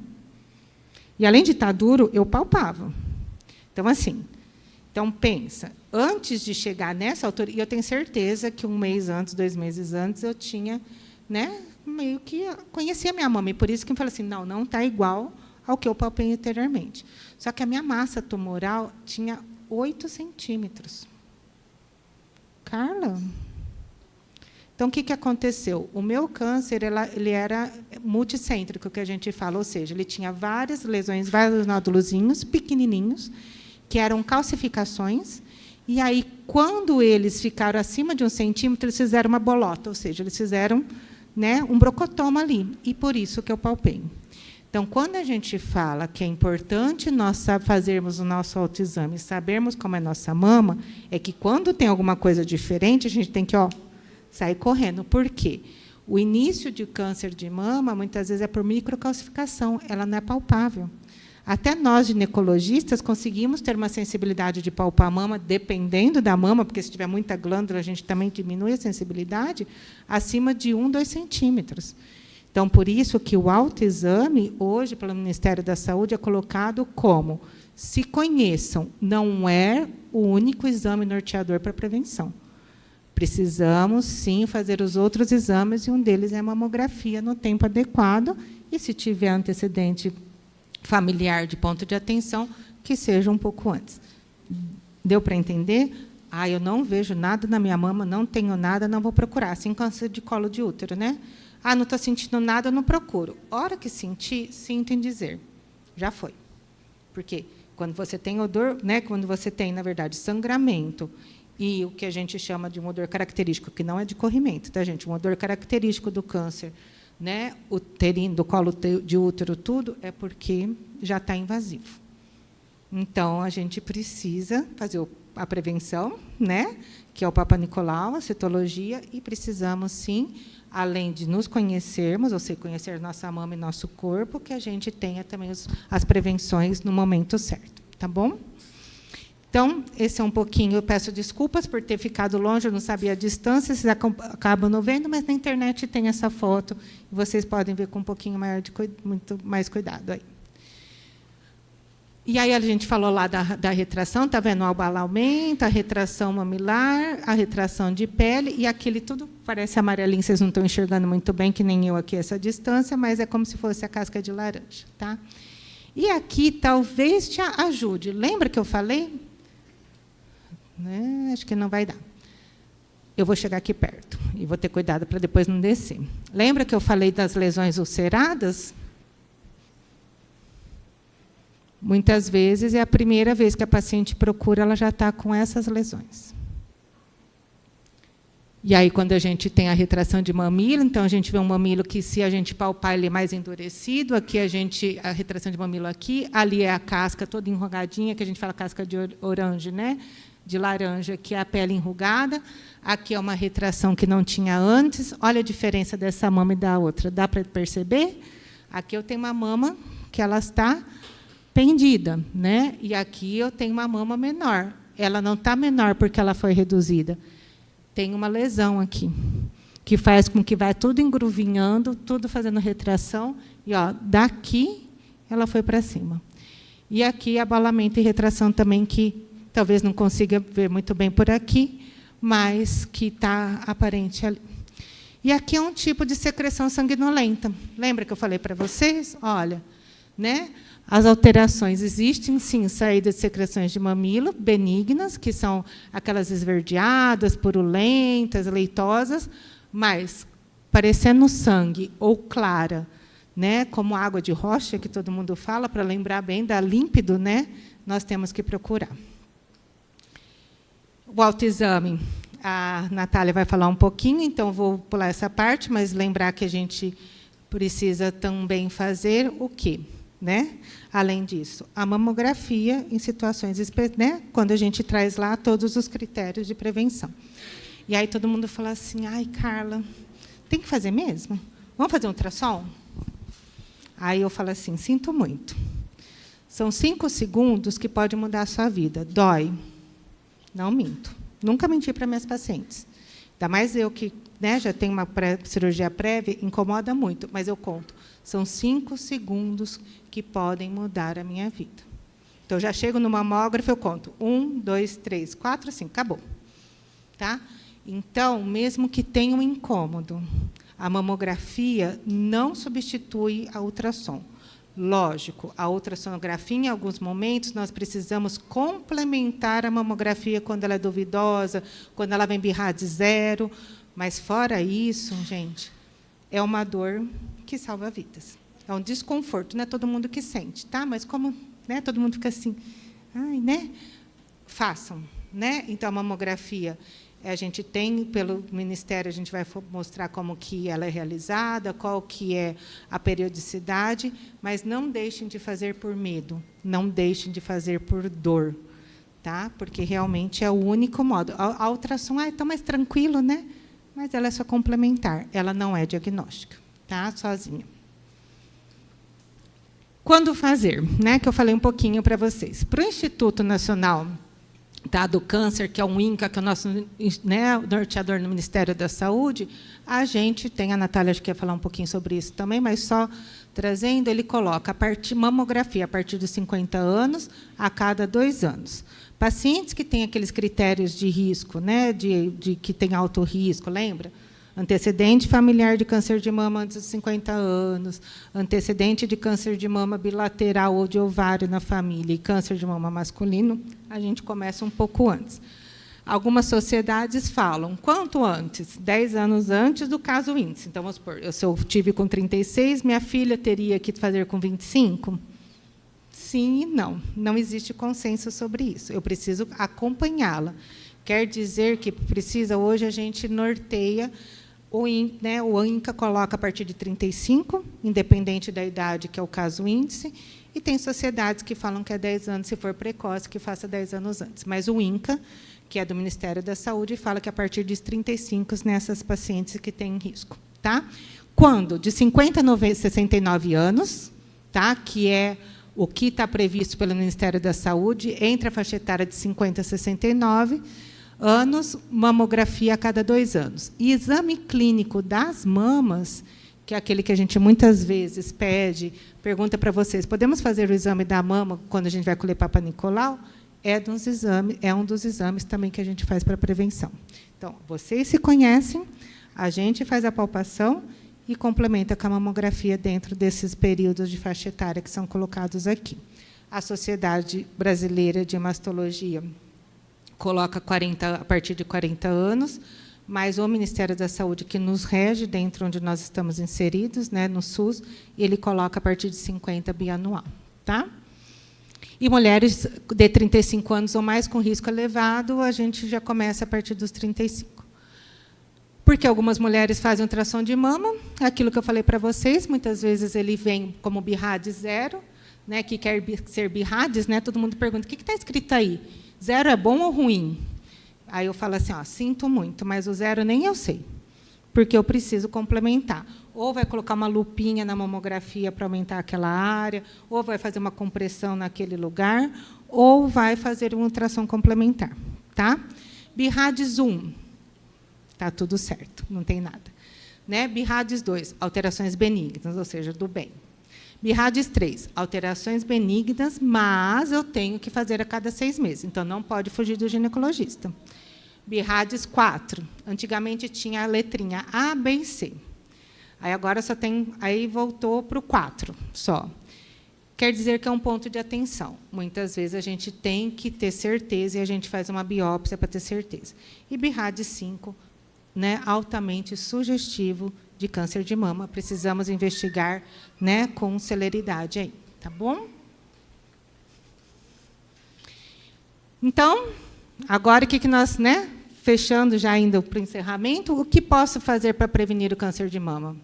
F: E, além de estar duro, eu palpava. Então, assim, pensa, antes de chegar nessa altura, e eu tenho certeza que 1 mês antes, 2 meses antes, eu tinha, né, meio que conhecia a minha mama, e por isso que eu falei assim, não está igual ao que eu palpei anteriormente. Só que a minha massa tumoral tinha 8 centímetros. Carla... Então, o que aconteceu? O meu câncer ele era multicêntrico, que a gente fala, ou seja, ele tinha várias lesões, vários nódulozinhos pequenininhos, que eram calcificações, e aí, quando eles ficaram acima de 1 centímetro, eles fizeram uma bolota, ou seja, eles fizeram, né, um brocotoma ali, e por isso que eu palpei. Então, quando a gente fala que é importante nós fazermos o nosso autoexame, sabermos como é a nossa mama, é que, quando tem alguma coisa diferente, a gente tem que, sair correndo. Por quê? O início de câncer de mama, muitas vezes, é por microcalcificação, ela não é palpável. Até nós, ginecologistas, conseguimos ter uma sensibilidade de palpar a mama, dependendo da mama, porque se tiver muita glândula, a gente também diminui a sensibilidade, acima de 1, 2 centímetros. Então, por isso que o autoexame, hoje, pelo Ministério da Saúde, é colocado como: se conheçam, não é o único exame norteador para a prevenção. Precisamos, sim, fazer os outros exames, e um deles é a mamografia no tempo adequado, e, se tiver antecedente familiar de ponto de atenção, que seja um pouco antes. Deu para entender? Eu não vejo nada na minha mama, não tenho nada, não vou procurar. Assim, câncer de colo de útero, né? Não estou sentindo nada, não procuro. Hora que sentir, sinto em dizer. Já foi. Por quê? Quando você tem odor, né? Quando você tem, na verdade, sangramento, e o que a gente chama de um odor característico, que não é de corrimento, tá, gente? Um odor característico do câncer, né, uterino, do colo de útero, tudo, é porque já está invasivo. Então, a gente precisa fazer a prevenção, né, que é o Papa Nicolau, a citologia, e precisamos, sim, além de nos conhecermos, ou seja, conhecer nossa mama e nosso corpo, que a gente tenha também as prevenções no momento certo. Tá bom? Então, esse é um pouquinho, eu peço desculpas por ter ficado longe, eu não sabia a distância, vocês acabam não vendo, mas na internet tem essa foto, e vocês podem ver com um pouquinho maior muito mais cuidado aí. E aí a gente falou lá da retração, está vendo? O abalamento, a retração mamilar, a retração de pele, e aquele tudo parece amarelinho, vocês não estão enxergando muito bem, que nem eu aqui essa distância, mas é como se fosse a casca de laranja. Tá? E aqui talvez te ajude. Lembra que eu falei? Acho que não vai dar. Eu vou chegar aqui perto e vou ter cuidado para depois não descer. Lembra que eu falei das lesões ulceradas? Muitas vezes é a primeira vez que a paciente procura, ela já está com essas lesões. E aí, quando a gente tem a retração de mamilo, então a gente vê um mamilo que, se a gente palpar, ele é mais endurecido. Aqui a retração de mamilo aqui, ali é a casca toda enrugadinha, que a gente fala casca de orange, né? De laranja, que é a pele enrugada. Aqui é uma retração que não tinha antes. Olha a diferença dessa mama e da outra. Dá para perceber? Aqui eu tenho uma mama que ela está pendida, né? E aqui eu tenho uma mama menor. Ela não está menor porque ela foi reduzida. Tem uma lesão aqui, que faz com que vai tudo engruvinhando, tudo fazendo retração, e daqui ela foi para cima. E aqui abalamento e retração também, que talvez não consiga ver muito bem por aqui, mas que está aparente ali. E aqui é um tipo de secreção sanguinolenta. Lembra que eu falei para vocês? Olha, né? As alterações existem, sim, saídas de secreções de mamilo benignas, que são aquelas esverdeadas, purulentas, leitosas, mas parecendo sangue ou clara, né, como água de rocha, que todo mundo fala, para lembrar bem da límpido, né, nós temos que procurar. O autoexame, a Natália vai falar um pouquinho, então vou pular essa parte, mas lembrar que a gente precisa também fazer o quê? Né? Além disso, a mamografia em situações, né? Quando a gente traz lá todos os critérios de prevenção. E aí todo mundo fala assim: ai, Carla, tem que fazer mesmo? Vamos fazer um ultrassom? Aí eu falo assim: sinto muito. São 5 segundos que pode mudar a sua vida. Dói? Não minto. Nunca menti para minhas pacientes. Ainda mais eu que, né, já tenho uma cirurgia prévia, incomoda muito, mas eu conto. São 5 segundos que podem mudar a minha vida. Então, já chego no mamógrafo, eu conto. 1, 2, 3, 4, 5, acabou. Tá? Então, mesmo que tenha um incômodo, a mamografia não substitui a ultrassom. Lógico, a ultrassonografia, em alguns momentos, nós precisamos complementar a mamografia quando ela é duvidosa, quando ela vem birrar de 0, mas, fora isso, gente, é uma dor que salva vidas. É um desconforto, não é todo mundo que sente, tá? Mas como, né, todo mundo fica assim, ai, né? Façam, né? Então, a mamografia, a gente tem, pelo Ministério, a gente vai mostrar como que ela é realizada, qual que é a periodicidade, mas não deixem de fazer por medo, não deixem de fazer por dor, tá? Porque realmente é o único modo. A ultrassom, está mais tranquilo, né? Mas ela é só complementar, ela não é diagnóstica, tá? Sozinha. Quando fazer? Né, que eu falei um pouquinho para vocês. Para o Instituto Nacional do Câncer, que é o INCA, que é o nosso, né, norteador no Ministério da Saúde, a gente tem, a Natália acho que ia falar um pouquinho sobre isso também, mas só trazendo, ele coloca mamografia a partir dos 50 anos, a cada 2 anos. Pacientes que têm aqueles critérios de risco, né, de que tem alto risco, lembra? Antecedente familiar de câncer de mama antes dos 50 anos, antecedente de câncer de mama bilateral ou de ovário na família e câncer de mama masculino, a gente começa um pouco antes. Algumas sociedades falam, quanto antes? 10 anos antes do caso índice. Então, vamos supor, se eu tive com 36, minha filha teria que fazer com 25? Sim e não. Não existe consenso sobre isso. Eu preciso acompanhá-la. Quer dizer que precisa, hoje a gente norteia, o INCA coloca a partir de 35, independente da idade, que é o caso índice, e tem sociedades que falam que é 10 anos, se for precoce, que faça 10 anos antes. Mas o INCA, que é do Ministério da Saúde, fala que a partir de 35 nessas pacientes que têm risco. Tá? Quando? De 50 a 69 anos, tá? Que é o que está previsto pelo Ministério da Saúde, entre a faixa etária de 50 a 69 anos, mamografia a cada 2 anos. E exame clínico das mamas, que é aquele que a gente muitas vezes pede, pergunta para vocês, podemos fazer o exame da mama quando a gente vai colher Papa Nicolau? É um dos exames também que a gente faz para prevenção. Então, vocês se conhecem, a gente faz a palpação e complementa com a mamografia dentro desses períodos de faixa etária que são colocados aqui. A Sociedade Brasileira de Mastologia coloca a partir de 40 anos, mas o Ministério da Saúde, que nos rege dentro onde nós estamos inseridos, né, no SUS, ele coloca a partir de 50 bianual. Tá? E mulheres de 35 anos ou mais com risco elevado, a gente já começa a partir dos 35. Porque algumas mulheres fazem ultrassom de mama, aquilo que eu falei para vocês, muitas vezes ele vem como BIRAD 0, né, que quer ser BIRADs, né, todo mundo pergunta, o que está escrito aí? 0 é bom ou ruim? Aí eu falo assim, ó, sinto muito, mas o 0 nem eu sei, porque eu preciso complementar. Ou vai colocar uma lupinha na mamografia para aumentar aquela área, ou vai fazer uma compressão naquele lugar, ou vai fazer um ultrassom complementar. Tá? BIRADS 1, está tudo certo, não tem nada. Né? BIRADS 2, alterações benignas, ou seja, do bem. BIRADS 3, alterações benignas, mas eu tenho que fazer a cada 6 meses, então não pode fugir do ginecologista. BIRADS 4, antigamente tinha a letrinha A, B e C. Aí agora só tem, aí voltou para o 4 só. Quer dizer que é um ponto de atenção. Muitas vezes a gente tem que ter certeza e a gente faz uma biópsia para ter certeza. E BIRADS 5, né, altamente sugestivo de câncer de mama. Precisamos investigar, né, com celeridade aí, tá bom? Então, agora o que nós, né, fechando já indo para o encerramento, o que posso fazer para prevenir o câncer de mama?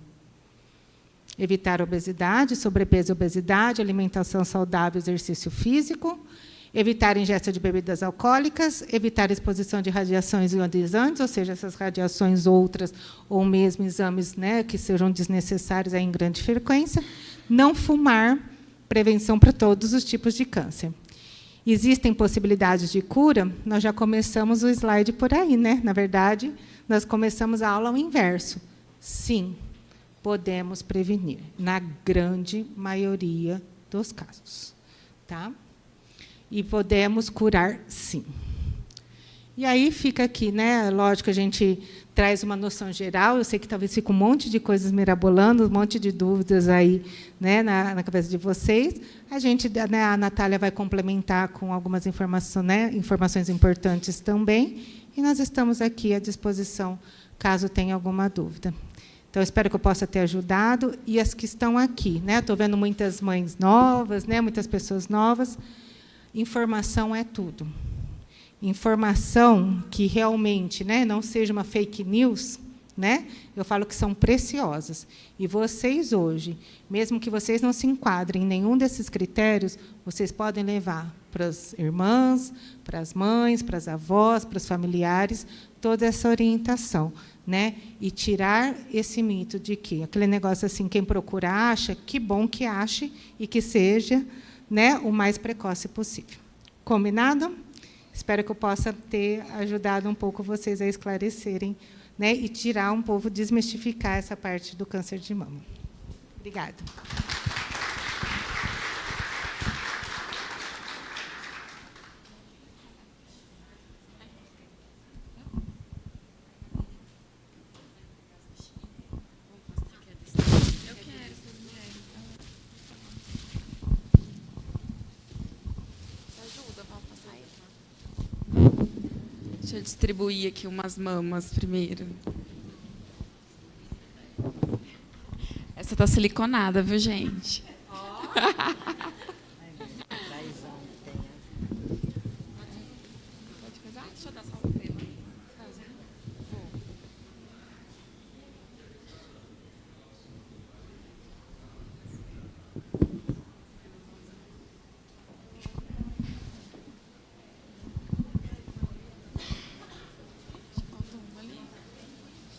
F: Evitar a obesidade, sobrepeso e obesidade, alimentação saudável, exercício físico, evitar a ingesta de bebidas alcoólicas, evitar a exposição de radiações ionizantes, ou seja, essas radiações outras, ou mesmo exames, né, que sejam desnecessários aí em grande frequência, não fumar, prevenção para todos os tipos de câncer. Existem possibilidades de cura? Nós já começamos o slide por aí, né? Na verdade, nós começamos a aula ao inverso. Sim, podemos prevenir, na grande maioria dos casos. Tá? E podemos curar, sim. E aí fica aqui, né? Lógico, a gente traz uma noção geral, eu sei que talvez fique um monte de coisas mirabolando, um monte de dúvidas aí, né, na cabeça de vocês. A gente, né, a Natália vai complementar com algumas informações, né, informações importantes também, e nós estamos aqui à disposição, caso tenha alguma dúvida. Então, espero que eu possa ter ajudado. E as que estão aqui, né? Estou vendo muitas mães novas, né, muitas pessoas novas. Informação é tudo. Informação que realmente, né, não seja uma fake news, né, eu falo que são preciosas. E vocês hoje, mesmo que vocês não se enquadrem em nenhum desses critérios, vocês podem levar para as irmãs, para as mães, para as avós, para os familiares, toda essa orientação, né? E tirar esse mito de que aquele negócio assim, quem procura acha, que bom que ache e que seja, né, o mais precoce possível. Combinado? Espero que eu possa ter ajudado um pouco vocês a esclarecerem, né, e tirar um pouco, desmistificar essa parte do câncer de mama. Obrigada.
E: Deixa eu distribuir aqui umas mamas primeiro. Essa tá siliconada, viu, gente? Pode pegar? Deixa eu dar só uma crema.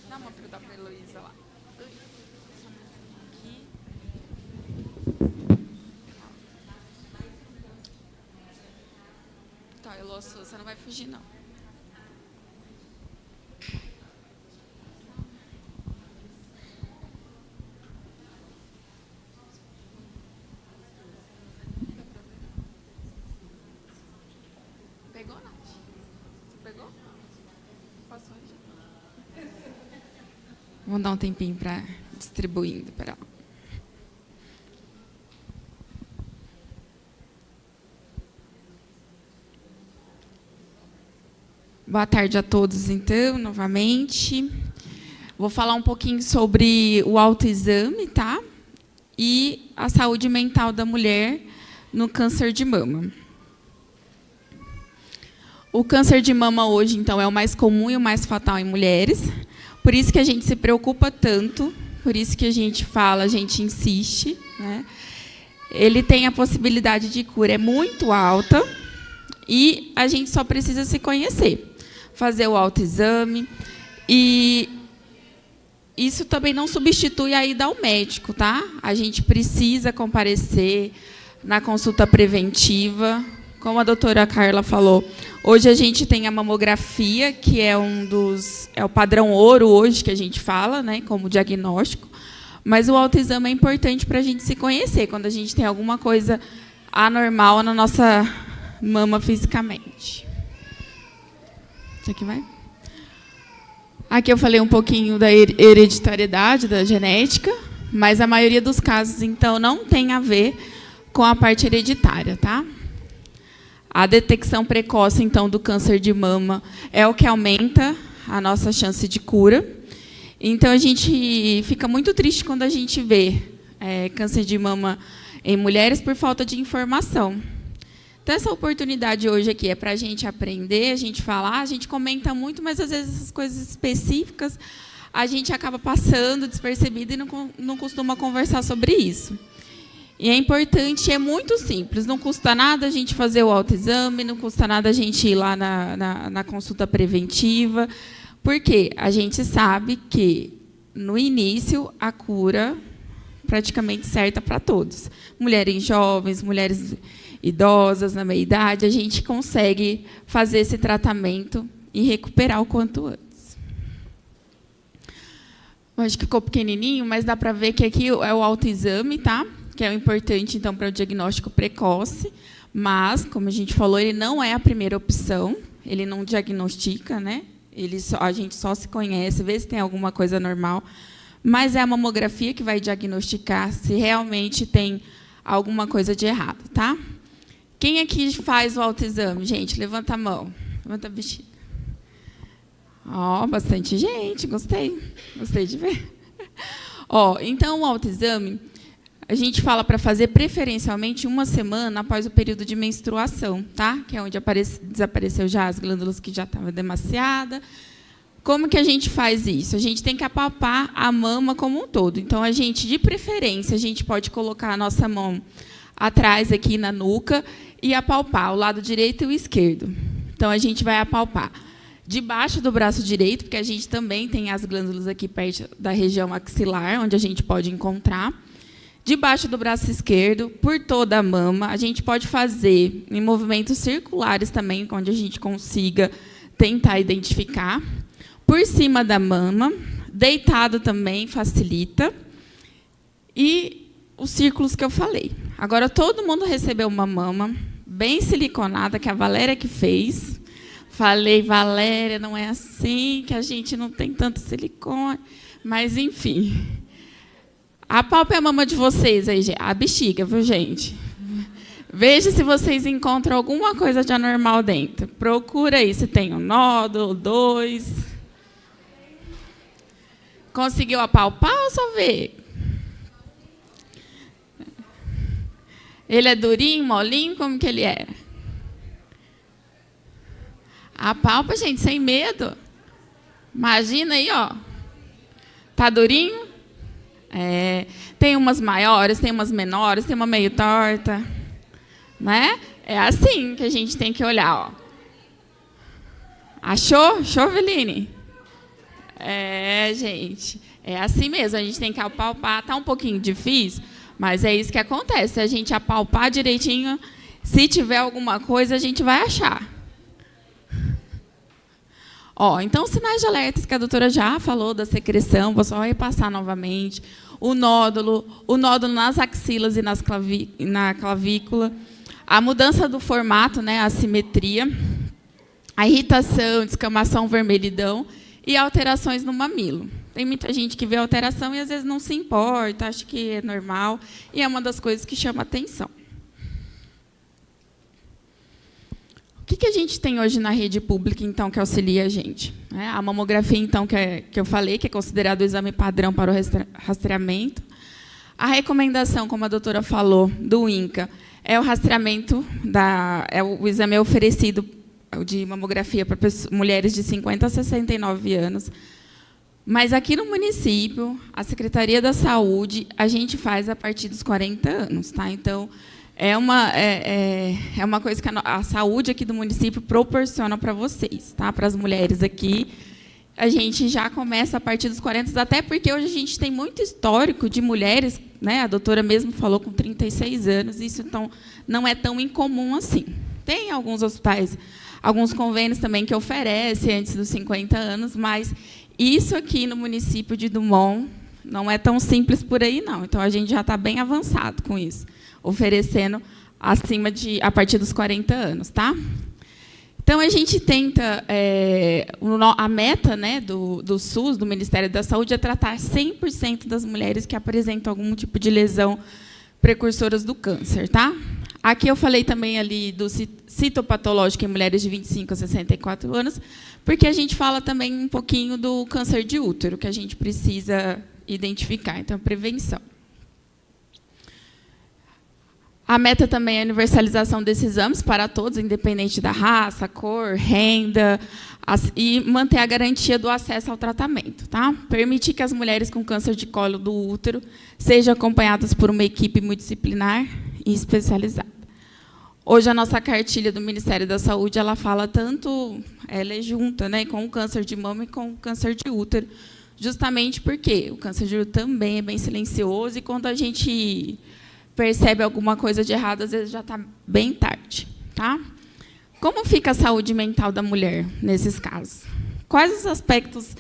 E: Dá uma para dar para a Heloísa lá. Aqui. Tá, Elô, você não vai fugir, não. Pegou, Nath? Você pegou? Passou já. Vamos dar um tempinho para distribuindo para ela. Boa tarde a todos, então, novamente. Vou falar um pouquinho sobre o autoexame, tá? E a saúde mental da mulher no câncer de mama. O câncer de mama hoje, então, é o mais comum e o mais fatal em mulheres. Por isso que a gente se preocupa tanto, por isso que a gente fala, a gente insiste, né? Ele tem a possibilidade de cura, é muito alta, e a gente só precisa se conhecer, fazer o autoexame, e isso também não substitui a ida ao médico, tá? A gente precisa comparecer na consulta preventiva, como a doutora Carla falou. Hoje a gente tem a mamografia, que é é o padrão ouro hoje que a gente fala, né, como diagnóstico, mas o autoexame é importante para a gente se conhecer, quando a gente tem alguma coisa anormal na nossa mama fisicamente. Isso aqui vai? Aqui eu falei um pouquinho da hereditariedade, da genética, mas a maioria dos casos, então, não tem a ver com a parte hereditária, tá? A detecção precoce, então, do câncer de mama é o que aumenta a nossa chance de cura. Então, a gente fica muito triste quando a gente vê câncer de mama em mulheres por falta de informação. Então, essa oportunidade hoje aqui é para a gente aprender, a gente falar, a gente comenta muito, mas, às vezes, essas coisas específicas a gente acaba passando despercebido e não costuma conversar sobre isso. E é importante, é muito simples, não custa nada a gente fazer o autoexame, não custa nada a gente ir lá na consulta preventiva, porque a gente sabe que, no início, a cura praticamente certa para todos. Mulheres jovens, mulheres idosas, na meia-idade, a gente consegue fazer esse tratamento e recuperar o quanto antes. Acho que ficou pequenininho, mas dá para ver que aqui é o autoexame, tá? Que é o importante, então, para o diagnóstico precoce, mas, como a gente falou, ele não é a primeira opção, ele não diagnostica, né? A gente só se conhece, vê se tem alguma coisa normal, mas é a mamografia que vai diagnosticar se realmente tem alguma coisa de errado, tá? Quem aqui faz o autoexame? Gente, levanta a mão, levanta a bexiga. Ó, bastante gente, gostei de ver. Ó, então, o autoexame, a gente fala para fazer preferencialmente 1 semana após o período de menstruação, tá? Que é onde desapareceu já as glândulas que já estavam demasiadas. Como que a gente faz isso? A gente tem que apalpar a mama como um todo. Então, a gente, de preferência, a gente pode colocar a nossa mão atrás aqui na nuca e apalpar o lado direito e o esquerdo. Então, a gente vai apalpar debaixo do braço direito, porque a gente também tem as glândulas aqui perto da região axilar, onde a gente pode encontrar. Debaixo do braço esquerdo, por toda a mama. A gente pode fazer em movimentos circulares também, onde a gente consiga tentar identificar. Por cima da mama, deitado também facilita. E os círculos que eu falei. Agora, todo mundo recebeu uma mama bem siliconada, que a Valéria que fez. Falei, Valéria, não é assim, que a gente não tem tanto silicone. Mas, enfim. Apalpe a mama de vocês aí, a bexiga, viu, gente? Veja se vocês encontram alguma coisa de anormal dentro. Procura aí se tem um nódulo, 2. Conseguiu apalpar ou só ver? Ele é durinho, molinho, como que ele é? Apalpa, gente, sem medo. Imagina aí, ó. Tá durinho? É, tem umas maiores, tem umas menores, tem uma meio torta. Né? É assim que a gente tem que olhar, ó. Achou? Achou, Veline? É, gente. É assim mesmo, a gente tem que apalpar. Tá um pouquinho difícil, mas é isso que acontece. Se a gente apalpar direitinho, se tiver alguma coisa, a gente vai achar. Ó, então, sinais de alertas que a doutora já falou da secreção, vou só repassar novamente. O nódulo nas axilas e na clavícula. A mudança do formato, né, a assimetria. A irritação, descamação, vermelhidão. E alterações no mamilo. Tem muita gente que vê alteração e, às vezes, não se importa, acha que é normal. E é uma das coisas que chama atenção. O que a gente tem hoje na rede pública, então, que auxilia a gente? A mamografia, então, que eu falei, que é considerado o exame padrão para o rastreamento. A recomendação, como a doutora falou, do INCA, é o rastreamento, o exame é oferecido de mamografia para mulheres de 50 a 69 anos. Mas aqui no município, a Secretaria da Saúde, a gente faz a partir dos 40 anos. Tá? Então, é uma coisa que a saúde aqui do município proporciona para vocês, tá? Para as mulheres aqui. A gente já começa a partir dos 40, até porque hoje a gente tem muito histórico de mulheres, né? A doutora mesmo falou com 36 anos, isso então não é tão incomum assim. Tem alguns hospitais, alguns convênios também que oferecem antes dos 50 anos, mas isso aqui no município de Dumont não é tão simples por aí, não. Então, a gente já está bem avançado com isso, oferecendo a partir dos 40 anos. Tá? Então, a gente tenta... a meta, né, do SUS, do Ministério da Saúde, é tratar 100% das mulheres que apresentam algum tipo de lesão precursoras do câncer. Tá? Aqui eu falei também ali do citopatológico em mulheres de 25 a 64 anos, porque a gente fala também um pouquinho do câncer de útero, que a gente precisa identificar. Então, prevenção. A meta também é a universalização desses exames para todos, independente da raça, cor, renda, e manter a garantia do acesso ao tratamento. Tá? Permitir que as mulheres com câncer de colo do útero sejam acompanhadas por uma equipe multidisciplinar e especializada. Hoje, a nossa cartilha do Ministério da Saúde, ela fala tanto, ela é junta, né, com o câncer de mama e com o câncer de útero, justamente porque o câncer de útero também é bem silencioso e quando a gente percebe alguma coisa de errado, às vezes já está bem tarde. Tá? Como fica a saúde mental da mulher nesses casos? Quais os aspectos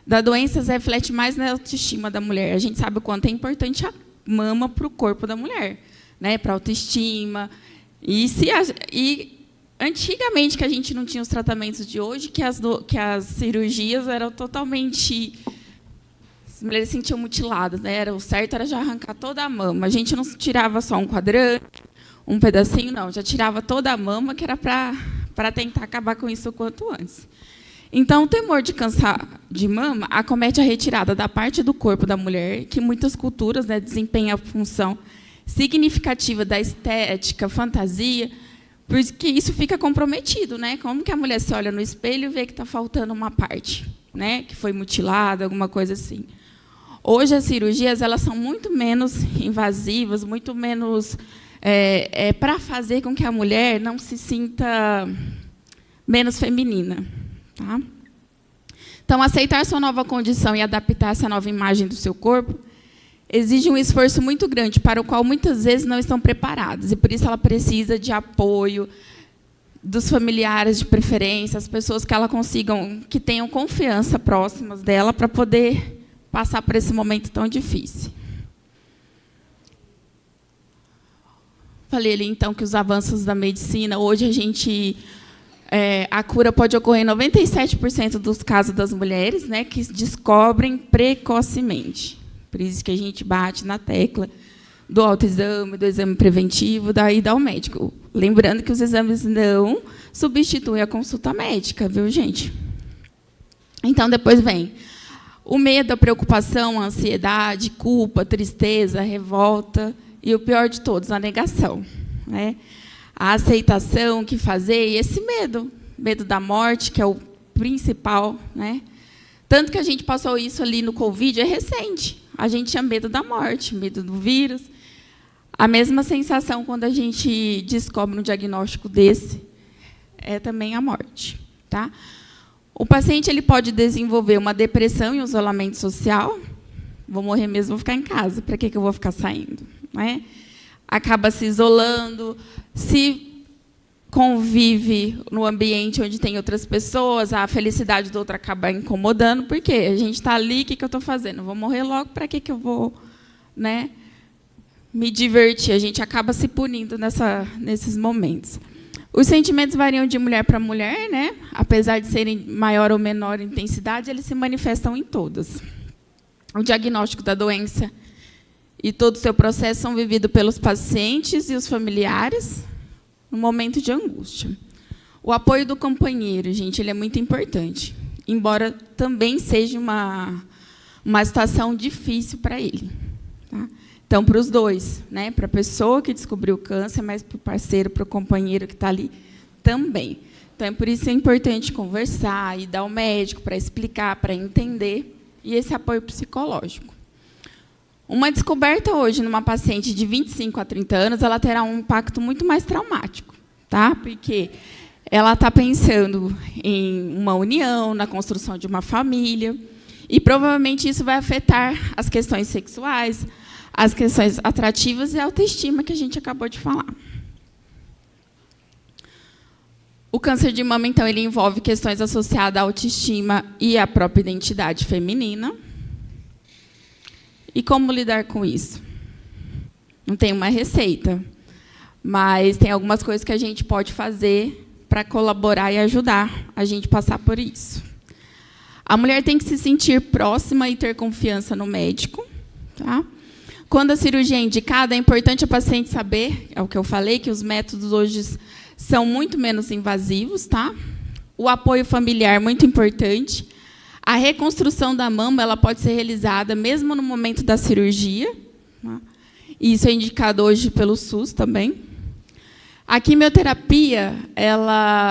E: da doença refletem mais na autoestima da mulher? A gente sabe o quanto é importante a mama para o corpo da mulher, né? Para a autoestima. E antigamente, que a gente não tinha os tratamentos de hoje, que as cirurgias eram totalmente... As mulheres se sentiam mutiladas, né? O certo era já arrancar toda a mama. A gente não tirava só um quadrante, um pedacinho, não. Já tirava toda a mama, que era para tentar acabar com isso o quanto antes. Então, o temor de câncer de mama acomete a retirada da parte do corpo da mulher, que muitas culturas, né, desempenham a função significativa da estética, fantasia, porque isso fica comprometido, né? Como que a mulher se olha no espelho e vê que está faltando uma parte, né? Que foi mutilada, alguma coisa assim. Hoje, as cirurgias elas são muito menos invasivas, muito menos para fazer com que a mulher não se sinta menos feminina. Tá? Então, aceitar sua nova condição e adaptar-se à nova imagem do seu corpo exige um esforço muito grande, para o qual muitas vezes não estão preparadas, e por isso ela precisa de apoio dos familiares de preferência, as pessoas que tenham confiança próximas dela para poder passar por esse momento tão difícil. Falei ali, então, que os avanços da medicina, hoje a cura pode ocorrer em 97% dos casos das mulheres, né, que descobrem precocemente. Por isso que a gente bate na tecla do autoexame, do exame preventivo, da ida ao médico. Lembrando que os exames não substituem a consulta médica, viu, gente? Então, depois vem o medo, a preocupação, a ansiedade, culpa, tristeza, revolta e, o pior de todos, a negação. Né? A aceitação, o que fazer, e esse medo da morte, que é o principal. Né? Tanto que a gente passou isso ali no Covid, é recente. A gente tinha medo da morte, medo do vírus. A mesma sensação quando a gente descobre um diagnóstico desse é também a morte. Tá? O paciente ele pode desenvolver uma depressão e um isolamento social. Vou morrer mesmo, vou ficar em casa. Para que eu vou ficar saindo? Não é? Acaba se isolando, se convive no ambiente onde tem outras pessoas, a felicidade do outro acaba incomodando, porque a gente está ali, o que eu estou fazendo? Vou morrer logo, para que eu vou, né, me divertir? A gente acaba se punindo nesses momentos. Os sentimentos variam de mulher para mulher, né? Apesar de serem maior ou menor intensidade, eles se manifestam em todas. O diagnóstico da doença e todo o seu processo são vividos pelos pacientes e os familiares no momento de angústia. O apoio do companheiro, gente, ele é muito importante, embora também seja uma situação difícil para ele. Tá? Então, para os dois, né? Para a pessoa que descobriu o câncer, mas para o parceiro, para o companheiro que está ali também. Então, é por isso que é importante conversar, ir ao médico para explicar, para entender, e esse apoio psicológico. Uma descoberta hoje numa paciente de 25 a 30 anos, ela terá um impacto muito mais traumático, tá? Porque ela está pensando em uma união, na construção de uma família, e provavelmente isso vai afetar as questões sexuais, as questões atrativas e a autoestima que a gente acabou de falar. O câncer de mama, então, ele envolve questões associadas à autoestima e à própria identidade feminina. E como lidar com isso? Não tem uma receita, mas tem algumas coisas que a gente pode fazer para colaborar e ajudar a gente a passar por isso. A mulher tem que se sentir próxima e ter confiança no médico. Tá? Quando a cirurgia é indicada, é importante a paciente saber, é o que eu falei, que os métodos hoje são muito menos invasivos. Tá? O apoio familiar é muito importante. A reconstrução da mama ela pode ser realizada mesmo no momento da cirurgia. Tá? E isso é indicado hoje pelo SUS também. A quimioterapia,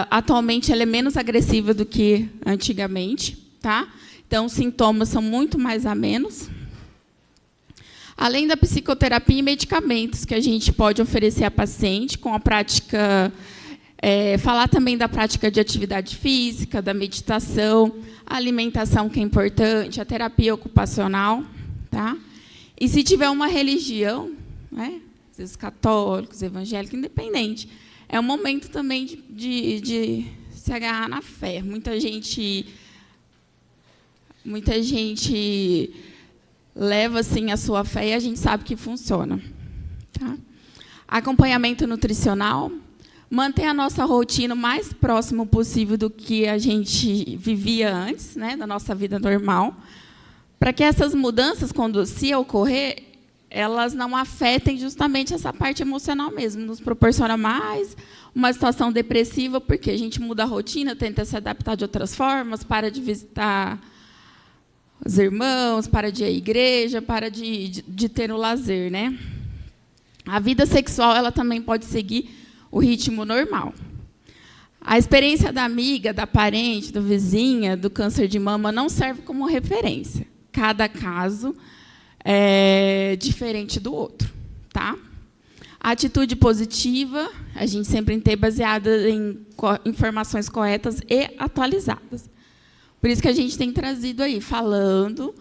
E: atualmente, ela é menos agressiva do que antigamente. Tá? Então, os sintomas são muito mais amenos. Além da psicoterapia e medicamentos que a gente pode oferecer à paciente com a prática... falar também da prática de atividade física, da meditação, a alimentação, que é importante, a terapia ocupacional. Tá? E se tiver uma religião, né, às vezes católicos, evangélicos, independente, é um momento também de se agarrar na fé. Muita gente leva assim, a sua fé e a gente sabe que funciona. Tá? Acompanhamento nutricional. Manter a nossa rotina o mais próximo possível do que a gente vivia antes, né, da nossa vida normal, para que essas mudanças, quando se ocorrer, elas não afetem justamente essa parte emocional mesmo, nos proporciona mais uma situação depressiva, porque a gente muda a rotina, tenta se adaptar de outras formas, para de visitar os irmãos, para de ir à igreja, para de ter o lazer. Né? A vida sexual ela também pode seguir o ritmo normal. A experiência da amiga, da parente, do vizinha, do câncer de mama não serve como referência. Cada caso é diferente do outro. Tá? A atitude positiva, a gente sempre tem baseada em informações corretas e atualizadas. Por isso que a gente tem trazido aí, falando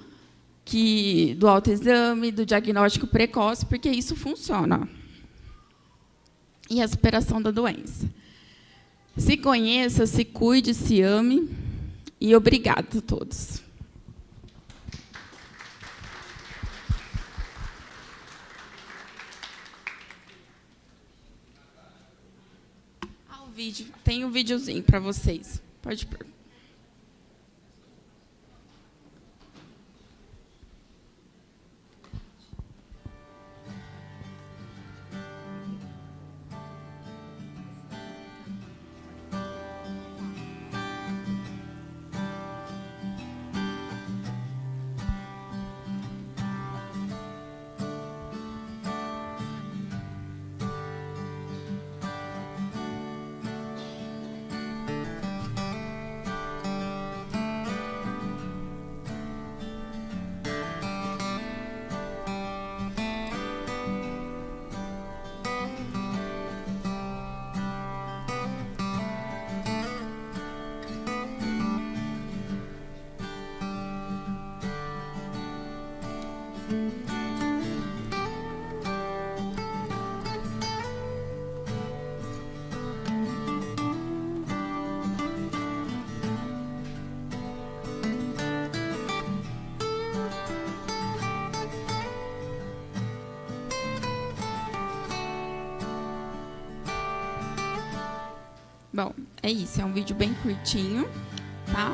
E: do autoexame, do diagnóstico precoce, porque isso funciona. E a superação da doença. Se conheça, se cuide, se ame. E obrigado a todos. O vídeo. Tem um videozinho para vocês. Pode pôr. Bom, é isso, é um vídeo bem curtinho, tá?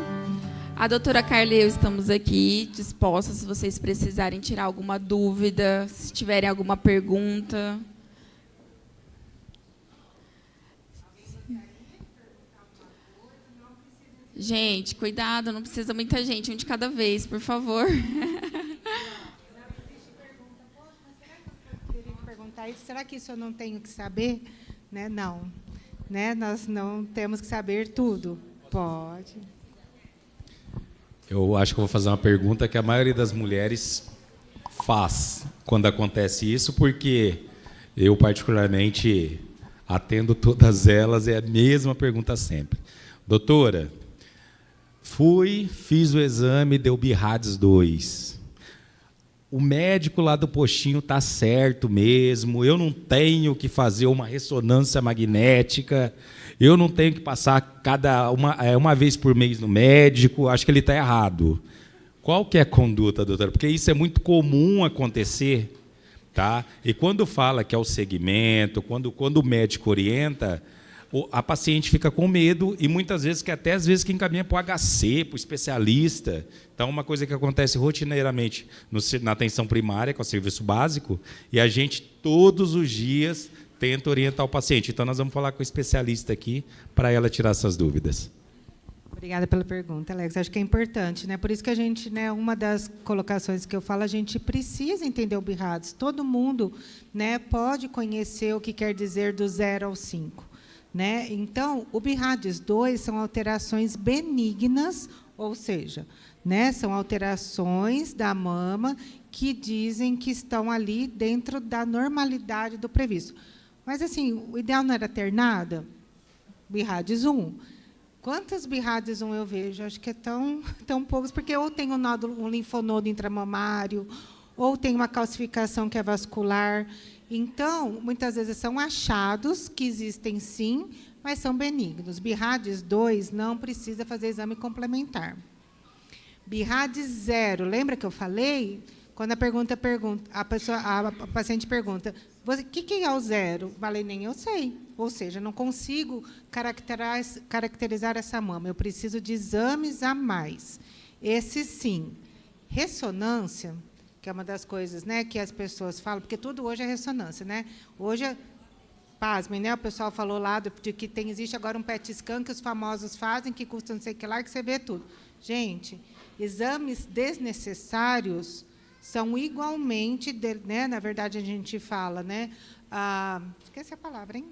E: A doutora Carla e eu estamos aqui dispostas, se vocês precisarem tirar alguma dúvida, se tiverem alguma pergunta. Gente, cuidado, não precisa muita gente, um de cada vez, por favor.
F: Será que isso eu não tenho que saber? Né? Não. Né? Nós não temos que saber tudo. Pode.
D: Eu acho que eu vou fazer uma pergunta que a maioria das mulheres faz quando acontece isso, porque eu, particularmente, atendo todas elas, é a mesma pergunta sempre. Doutora, fiz o exame, deu BIRADS 2. O médico lá do postinho está certo mesmo, eu não tenho que fazer uma ressonância magnética, eu não tenho que passar uma vez por mês no médico, acho que ele está errado. Qual que é a conduta, doutora? Porque isso é muito comum acontecer, tá? E quando fala que é o segmento, quando o médico orienta, a paciente fica com medo e muitas vezes que encaminha para o HC, para o especialista. Então, uma coisa que acontece rotineiramente na atenção primária, que é o serviço básico, e a gente, todos os dias, tenta orientar o paciente. Então, nós vamos falar com o especialista aqui para ela tirar essas dúvidas.
F: Obrigada pela pergunta, Alex. Acho que é importante, né? Por isso que a gente, né, uma das colocações que eu falo, a gente precisa entender o BIRADS. Todo mundo, né, pode conhecer o que quer dizer do 0 ao 5. Né? Então, o BIRADS 2 são alterações benignas, ou seja, né, são alterações da mama que dizem que estão ali dentro da normalidade do previsto. Mas, assim, o ideal não era ter nada? BIRADS 1. Quantas BIRADS 1 eu vejo? Acho que é tão poucos, porque ou tem um linfonodo intramamário, ou tem uma calcificação que é vascular. Então, muitas vezes são achados que existem sim, mas são benignos. BIRADS 2 não precisa fazer exame complementar. BIRADS 0, lembra que eu falei? Quando a paciente pergunta, o que é o 0? Falei, nem eu sei. Ou seja, não consigo caracterizar essa mama. Eu preciso de exames a mais. Esse sim. Ressonância, que é uma das coisas, né, que as pessoas falam, porque tudo hoje é ressonância, né? Hoje, pasmem, né? O pessoal falou lá de que existe agora um PET scan que os famosos fazem, que custa não sei o que lá, que você vê tudo. Gente, exames desnecessários são igualmente, né, na verdade, a gente fala, né? Esqueci a palavra, hein?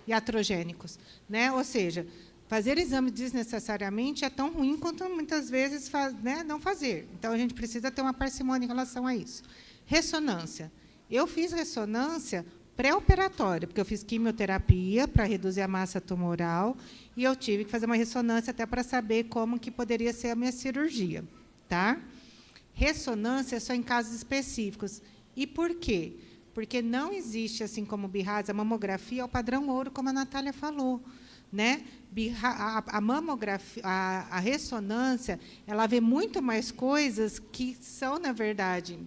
F: Iatrogênicos, né? Ou seja, fazer exames desnecessariamente é tão ruim quanto, muitas vezes, né, não fazer. Então, a gente precisa ter uma parcimônia em relação a isso. Ressonância. Eu fiz ressonância pré-operatória, porque eu fiz quimioterapia para reduzir a massa tumoral e eu tive que fazer uma ressonância até para saber como que poderia ser a minha cirurgia, tá? Ressonância só em casos específicos. E por quê? Porque não existe, assim como o BIRADS, a mamografia é o padrão ouro, como a Natália falou, né? A mamografia, a ressonância, ela vê muito mais coisas que são, na verdade,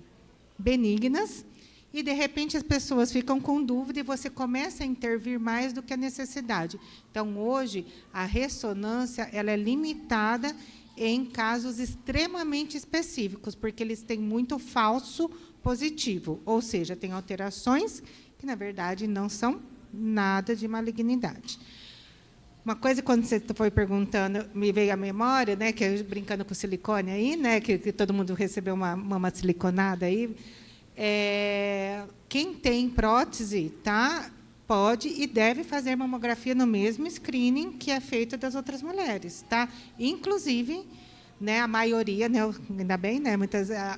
F: benignas, e, de repente, as pessoas ficam com dúvida e você começa a intervir mais do que a necessidade. Então, hoje, a ressonância ela é limitada em casos extremamente específicos, porque eles têm muito falso positivo, ou seja, tem alterações que, na verdade, não são nada de malignidade. Uma coisa, quando você foi perguntando, me veio à memória, né, que eu brincando com silicone aí, né, que todo mundo recebeu uma siliconada aí. Quem tem prótese, tá, pode e deve fazer mamografia no mesmo screening que é feito das outras mulheres, tá? Inclusive, né, a maioria, né, ainda bem, né,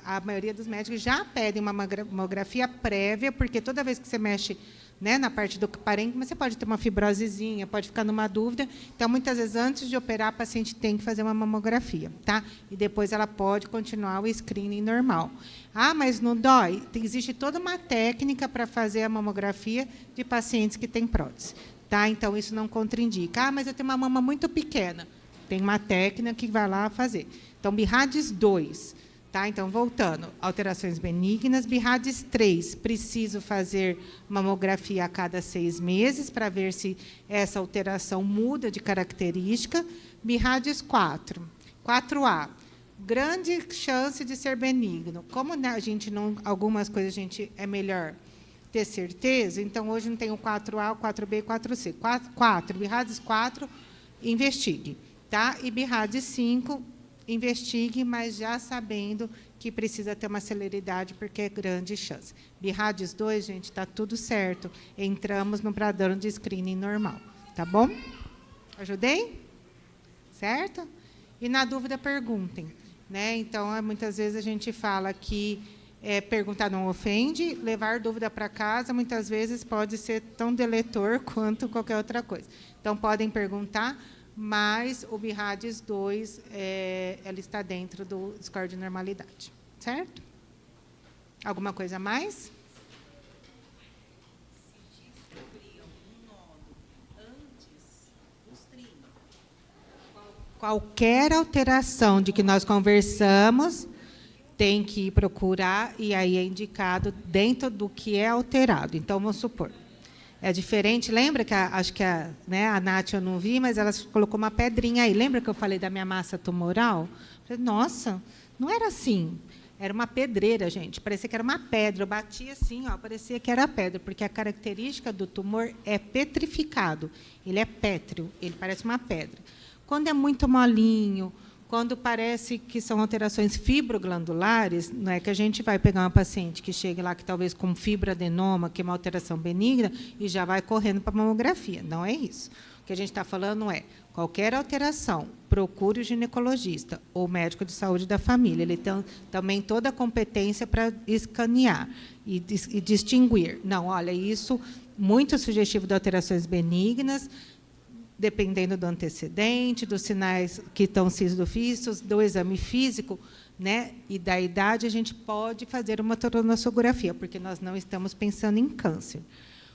F: a maioria dos médicos já pedem uma mamografia prévia, porque toda vez que você mexe, né, na parte do parênquima, você pode ter uma fibrosezinha, pode ficar numa dúvida. Então, muitas vezes, antes de operar, a paciente tem que fazer uma mamografia, tá? E depois ela pode continuar o screening normal. Ah, mas não dói? Existe toda uma técnica para fazer a mamografia de pacientes que têm prótese, tá? Então, isso não contraindica. Ah, mas eu tenho uma mama muito pequena. Tem uma técnica que vai lá fazer. Então, BIRADS 2, tá? Então, voltando, alterações benignas. BIRADS 3, preciso fazer mamografia a cada 6 meses para ver se essa alteração muda de característica. BIRADS 4, 4A, grande chance de ser benigno. Como a gente não, algumas coisas a gente é melhor ter certeza, então hoje não tem o 4A, o 4B e o 4C. 4, BIRADS 4, investigue. Tá? E BIRADS 5, investigue, mas já sabendo que precisa ter uma celeridade, porque é grande chance. BIRADS 2, gente, está tudo certo. Entramos no padrão de screening normal. Tá bom? Ajudei? Certo? E, na dúvida, perguntem. Né? Então, muitas vezes a gente fala que perguntar não ofende, levar dúvida para casa, muitas vezes pode ser tão deletor quanto qualquer outra coisa. Então, podem perguntar, mas o BIRADS 2 ela está dentro do score de normalidade. Certo? Alguma coisa a mais? Qualquer alteração de que nós conversamos, tem que ir procurar, e aí é indicado dentro do que é alterado. Então, vamos supor, é diferente, lembra que acho que a Nath eu não vi, mas ela colocou uma pedrinha aí. Lembra que eu falei da minha massa tumoral? Eu falei, nossa, não era assim. Era uma pedreira, gente. Parecia que era uma pedra. Eu batia assim, ó, parecia que era pedra, porque a característica do tumor é petrificado. Ele é pétreo, ele parece uma pedra. Quando é muito molinho, quando parece que são alterações fibroglandulares, não é que a gente vai pegar uma paciente que chegue lá que talvez com fibroadenoma, que é uma alteração benigna, e já vai correndo para a mamografia. Não é isso. O que a gente está falando é, qualquer alteração, procure o ginecologista ou médico de saúde da família. Ele tem também toda a competência para escanear e distinguir. Não, olha, isso muito sugestivo de alterações benignas, dependendo do antecedente, dos sinais que estão cisdofícios, do exame físico, né, e da idade, a gente pode fazer uma toronossografia, porque nós não estamos pensando em câncer.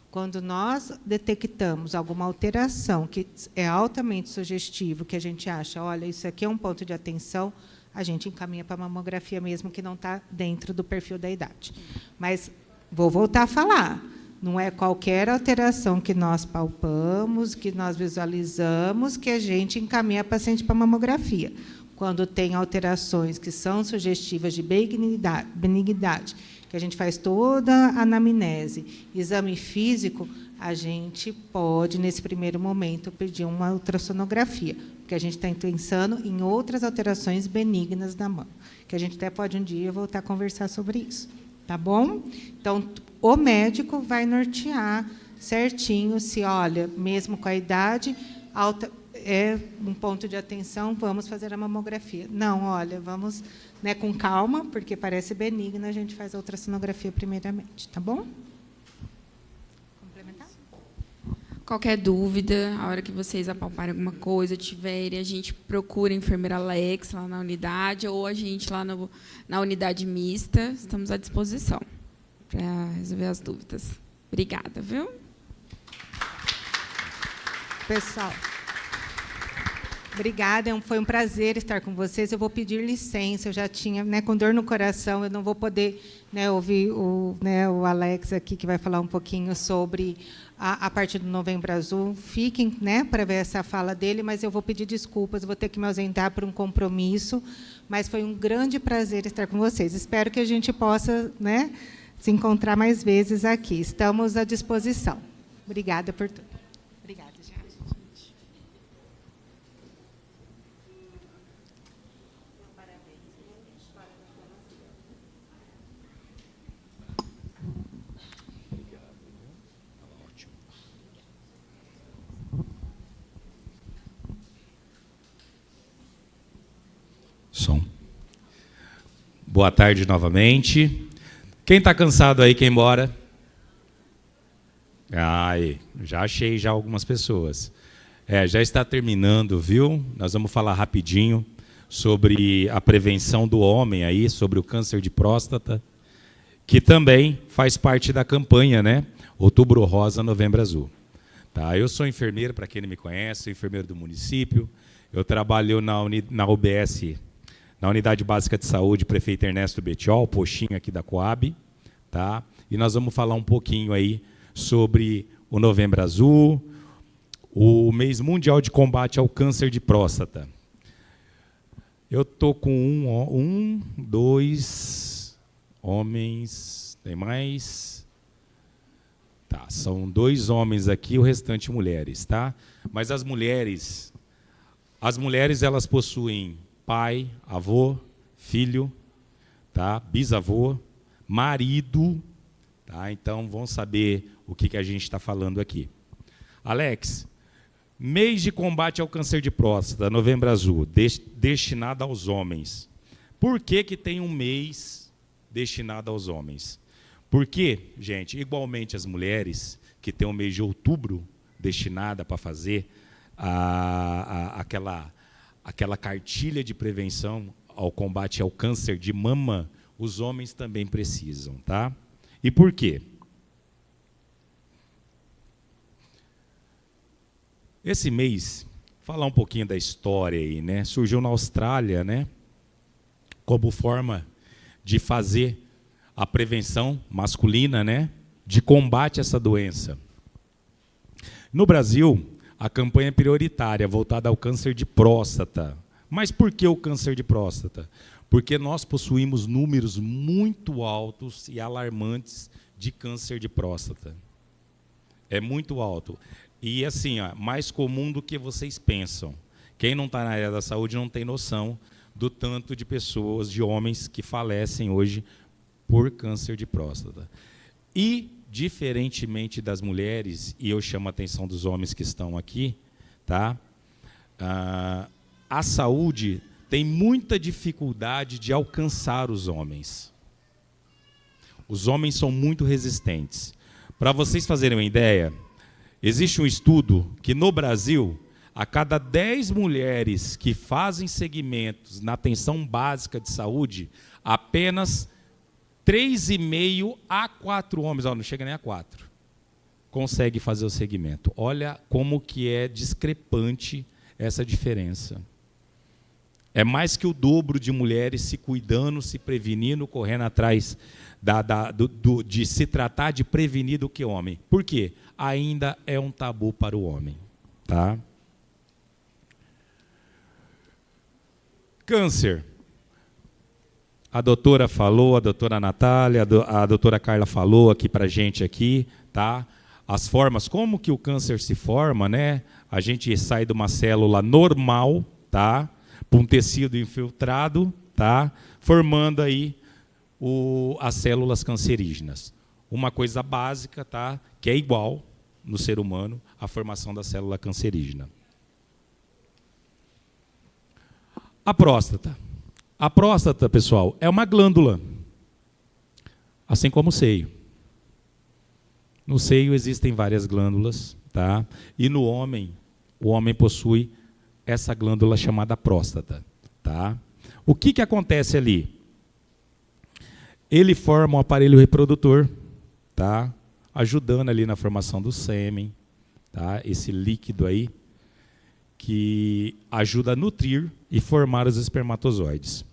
F: Quando nós detectamos alguma alteração que é altamente sugestivo, que a gente acha, olha, isso aqui é um ponto de atenção, a gente encaminha para a mamografia mesmo, que não está dentro do perfil da idade. Mas vou voltar a falar. Não é qualquer alteração que nós palpamos, que nós visualizamos, que a gente encaminha a paciente para a mamografia. Quando tem alterações que são sugestivas de benignidade, que a gente faz toda a anamnese, exame físico, a gente pode, nesse primeiro momento, pedir uma ultrassonografia, porque a gente está pensando em outras alterações benignas da mama, que a gente até pode um dia voltar a conversar sobre isso. Tá bom? Então, o médico vai nortear certinho se, olha, mesmo com a idade, alta, é um ponto de atenção, vamos fazer a mamografia. Não, olha, vamos, né, com calma, porque parece benigna, a gente faz a ultrassonografia primeiramente. Tá bom?
E: Qualquer dúvida, a hora que vocês apalparem alguma coisa, tiverem, a gente procura a enfermeira Alex lá na unidade, ou a gente lá na unidade mista. Estamos à disposição para resolver as dúvidas. Obrigada, viu?
F: Pessoal, obrigada, foi um prazer estar com vocês. Eu vou pedir licença, eu já tinha, com dor no coração, eu não vou poder ouvir o Alex aqui, que vai falar um pouquinho sobre a parte do Novembro Azul. Fiquem para ver essa fala dele, mas eu vou pedir desculpas, vou ter que me ausentar por um compromisso, mas foi um grande prazer estar com vocês. Espero que a gente possa se encontrar mais vezes aqui. Estamos à disposição. Obrigada por tudo. Obrigada, gente.
D: Som. Boa tarde novamente. Quem está cansado aí, quer ir embora? Ai, já achei já algumas pessoas. Já está terminando, viu? Nós vamos falar rapidinho sobre a prevenção do homem aí, sobre o câncer de próstata, que também faz parte da campanha, Outubro Rosa, Novembro Azul. Tá? Eu sou enfermeiro, para quem não me conhece, sou enfermeiro do município. Eu trabalho na UBS, na Unidade Básica de Saúde, Prefeito Ernesto Betiol, postinho aqui da Coab, tá? E nós vamos falar um pouquinho aí sobre o Novembro Azul, o mês mundial de combate ao câncer de próstata. Eu estou com dois homens, tem mais? Tá, são 2 homens aqui, o restante mulheres, tá? Mas as mulheres elas possuem pai, avô, filho, tá? Bisavô, marido, tá? Então vão saber o que a gente está falando aqui. Alex, mês de combate ao câncer de próstata, Novembro Azul, destinado aos homens. Por que tem um mês destinado aos homens? Porque, gente, igualmente as mulheres, que têm um mês de outubro destinada para fazer aquela cartilha de prevenção ao combate ao câncer de mama, os homens também precisam, tá? E por quê? Esse mês, falar um pouquinho da história aí, surgiu na Austrália, como forma de fazer a prevenção masculina, de combate a essa doença. No Brasil, a campanha prioritária voltada ao câncer de próstata. Mas por que o câncer de próstata? Porque nós possuímos números muito altos e alarmantes de câncer de próstata. É muito alto. E assim, mais comum do que vocês pensam. Quem não está na área da saúde não tem noção do tanto de pessoas, de homens que falecem hoje por câncer de próstata. E, diferentemente das mulheres, e eu chamo a atenção dos homens que estão aqui, tá? A saúde tem muita dificuldade de alcançar os homens. Os homens são muito resistentes. Para vocês fazerem uma ideia, existe um estudo que no Brasil, a cada 10 mulheres que fazem segmentos na atenção básica de saúde, apenas 3,5 a 4 homens, não chega nem a 4, consegue fazer o segmento. Olha como que é discrepante essa diferença. É mais que o dobro de mulheres se cuidando, se prevenindo, correndo atrás de se tratar de prevenir do que homem. Por quê? Ainda é um tabu para o homem. Tá? Câncer. A doutora falou, a doutora Natália, a doutora Carla falou aqui para a gente aqui, tá? As formas, como que o câncer se forma, A gente sai de uma célula normal, tá? Para um tecido infiltrado, tá? Formando aí as células cancerígenas. Uma coisa básica, tá? Que é igual no ser humano à formação da célula cancerígena. A próstata. A próstata, pessoal, é uma glândula, assim como o seio. No seio existem várias glândulas, tá? E no homem, o homem possui essa glândula chamada próstata, tá? O que acontece ali? Ele forma um aparelho reprodutor, tá? Ajudando ali na formação do sêmen, tá? Esse líquido aí que ajuda a nutrir e formar os espermatozoides.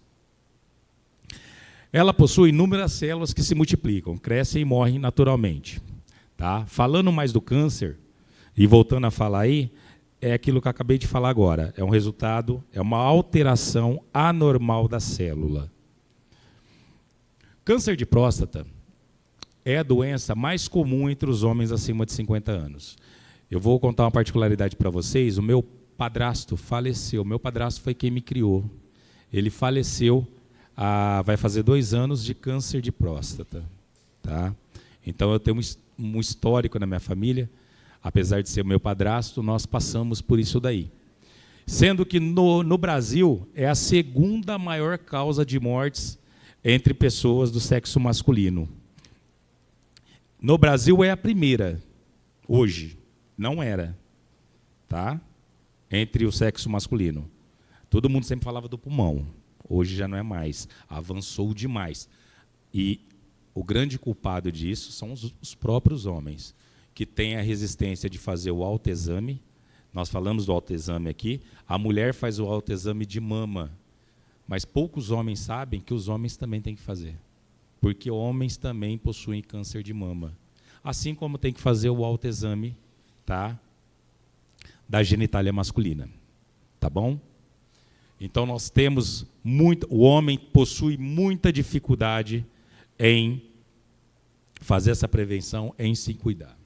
D: Ela possui inúmeras células que se multiplicam, crescem e morrem naturalmente. Tá? Falando mais do câncer, e voltando a falar aí, é aquilo que eu acabei de falar agora. É um resultado, é uma alteração anormal da célula. Câncer de próstata é a doença mais comum entre os homens acima de 50 anos. Eu vou contar uma particularidade para vocês. O meu padrasto faleceu. Meu padrasto foi quem me criou. Ele faleceu, vai fazer 2 anos de câncer de próstata. Tá? Então, eu tenho um histórico na minha família. Apesar de ser o meu padrasto, nós passamos por isso daí. Sendo que no Brasil é a segunda maior causa de mortes entre pessoas do sexo masculino. No Brasil é a primeira, hoje. Não era, tá? Entre o sexo masculino. Todo mundo sempre falava do pulmão. Hoje já não é mais. Avançou demais. E o grande culpado disso são os próprios homens, que têm a resistência de fazer o autoexame. Nós falamos do autoexame aqui. A mulher faz o autoexame de mama. Mas poucos homens sabem que os homens também têm que fazer. Porque homens também possuem câncer de mama. Assim como tem que fazer o autoexame, tá, da genitália masculina. Tá bom? Então, nós temos o homem possui muita dificuldade em fazer essa prevenção, em se cuidar.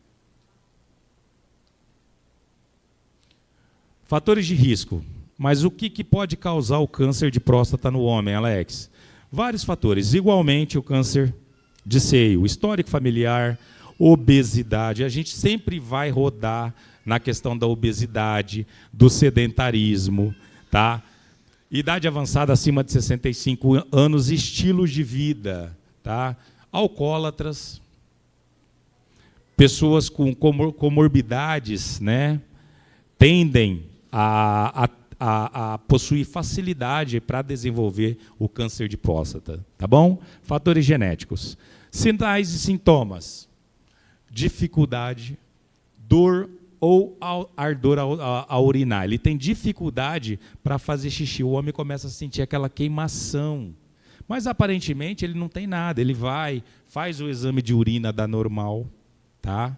D: Fatores de risco. Mas o que pode causar o câncer de próstata no homem, Alex? Vários fatores. Igualmente, o câncer de seio, histórico familiar, obesidade. A gente sempre vai rodar na questão da obesidade, do sedentarismo, tá? Idade avançada acima de 65 anos, estilos de vida, tá? Alcoólatras, pessoas com comorbidades, né, tendem a possuir facilidade para desenvolver o câncer de próstata, tá bom? Fatores genéticos. Sinais e sintomas. Dificuldade, dor ou ardor ao urinar. Ele tem dificuldade para fazer xixi. O homem começa a sentir aquela queimação. Mas, aparentemente, ele não tem nada. Ele vai, faz o exame de urina da normal, tá?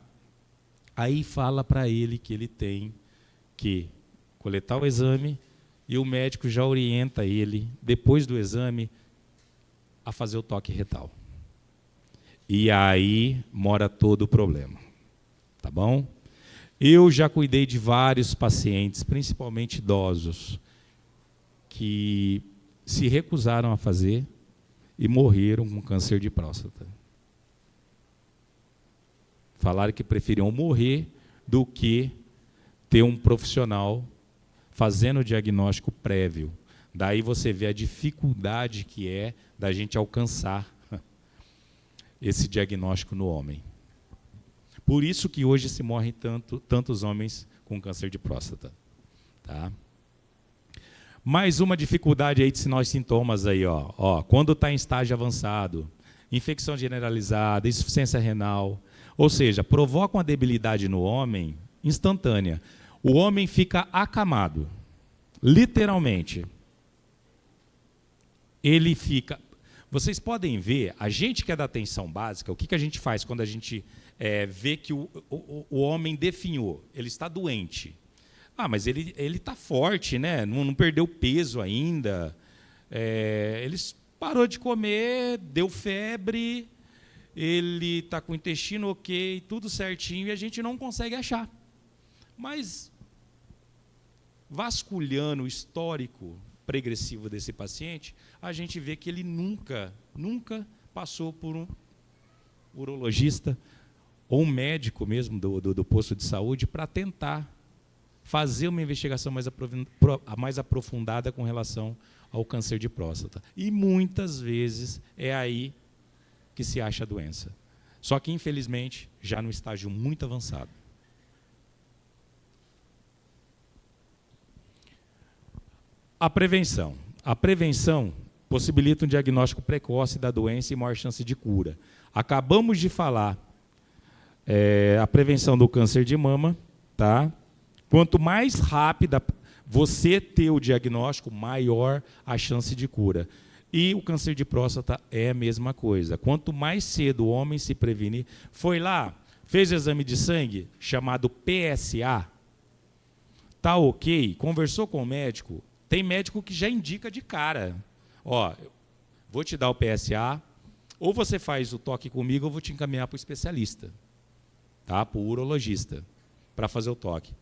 D: Aí fala para ele que ele tem que coletar o exame e o médico já orienta ele, depois do exame, a fazer o toque retal. E aí mora todo o problema. Tá bom? Eu já cuidei de vários pacientes, principalmente idosos, que se recusaram a fazer e morreram com câncer de próstata. Falaram que preferiam morrer do que ter um profissional fazendo o diagnóstico prévio. Daí você vê a dificuldade que é da gente alcançar esse diagnóstico no homem. Por isso que hoje se morrem tantos homens com câncer de próstata. Tá? Mais uma dificuldade aí de sinais e sintomas aí, ó, quando está em estágio avançado, infecção generalizada, insuficiência renal, ou seja, provoca uma debilidade no homem instantânea. O homem fica acamado, literalmente. Ele fica... Vocês podem ver, a gente que é da atenção básica, o que a gente faz quando a gente vê que o homem definhou? Ele está doente. Ah, mas ele está forte, né? Não perdeu peso ainda. Ele parou de comer, deu febre, ele está com o intestino ok, tudo certinho, e a gente não consegue achar. Mas, vasculhando o histórico progressivo desse paciente, a gente vê que ele nunca passou por um urologista ou um médico mesmo do posto de saúde para tentar fazer uma investigação mais aprofundada com relação ao câncer de próstata. E muitas vezes é aí que se acha a doença. Só que, infelizmente, já no estágio muito avançado. A prevenção. A prevenção possibilita um diagnóstico precoce da doença e maior chance de cura. Acabamos de falar a prevenção do câncer de mama, tá? Quanto mais rápida você ter o diagnóstico, maior a chance de cura. E o câncer de próstata é a mesma coisa. Quanto mais cedo o homem se prevenir, foi lá, fez exame de sangue, chamado PSA, tá ok, conversou com o médico, tem médico que já indica de cara, ó, vou te dar o PSA, ou você faz o toque comigo, ou eu vou te encaminhar para o especialista, tá? Para o urologista, para fazer o toque.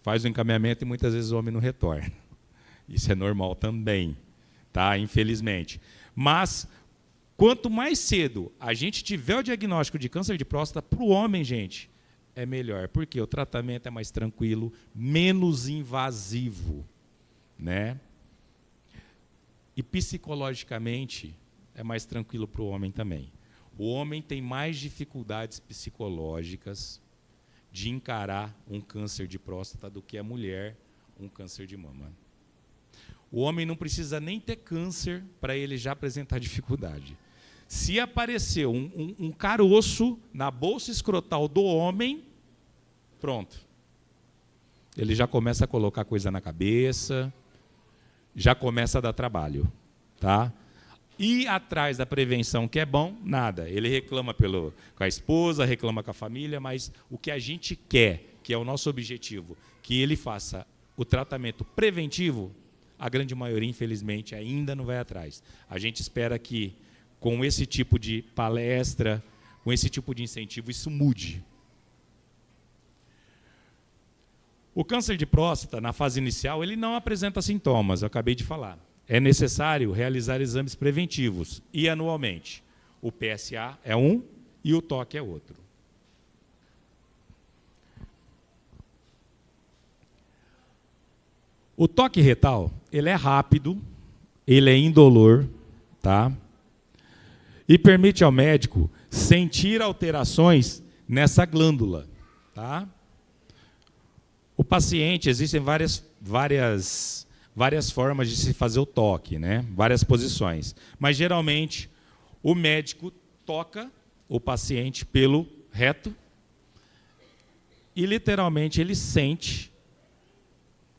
D: Faz o encaminhamento e muitas vezes o homem não retorna. Isso é normal também, tá? Infelizmente. Mas, quanto mais cedo a gente tiver o diagnóstico de câncer de próstata, para o homem, gente, é melhor. Porque o tratamento é mais tranquilo, menos invasivo, né? E psicologicamente é mais tranquilo para o homem também. O homem tem mais dificuldades psicológicas de encarar um câncer de próstata do que a mulher um câncer de mama. O homem não precisa nem ter câncer para ele já apresentar dificuldade. Se aparecer um caroço na bolsa escrotal do homem, pronto. Ele já começa a colocar coisa na cabeça, já começa a dar trabalho, tá? E atrás da prevenção, que é bom, nada. Ele reclama com a esposa, reclama com a família, mas o que a gente quer, que é o nosso objetivo, que ele faça o tratamento preventivo, a grande maioria, infelizmente, ainda não vai atrás. A gente espera que, com esse tipo de palestra, com esse tipo de incentivo, isso mude. O câncer de próstata, na fase inicial, ele não apresenta sintomas, eu acabei de falar. É necessário realizar exames preventivos, e anualmente. O PSA é um e o toque é outro. O toque retal, ele é rápido, ele é indolor, tá? E permite ao médico sentir alterações nessa glândula, tá? O paciente, existem várias formas de se fazer o toque, né? Várias posições. Mas, geralmente, o médico toca o paciente pelo reto e, literalmente, ele sente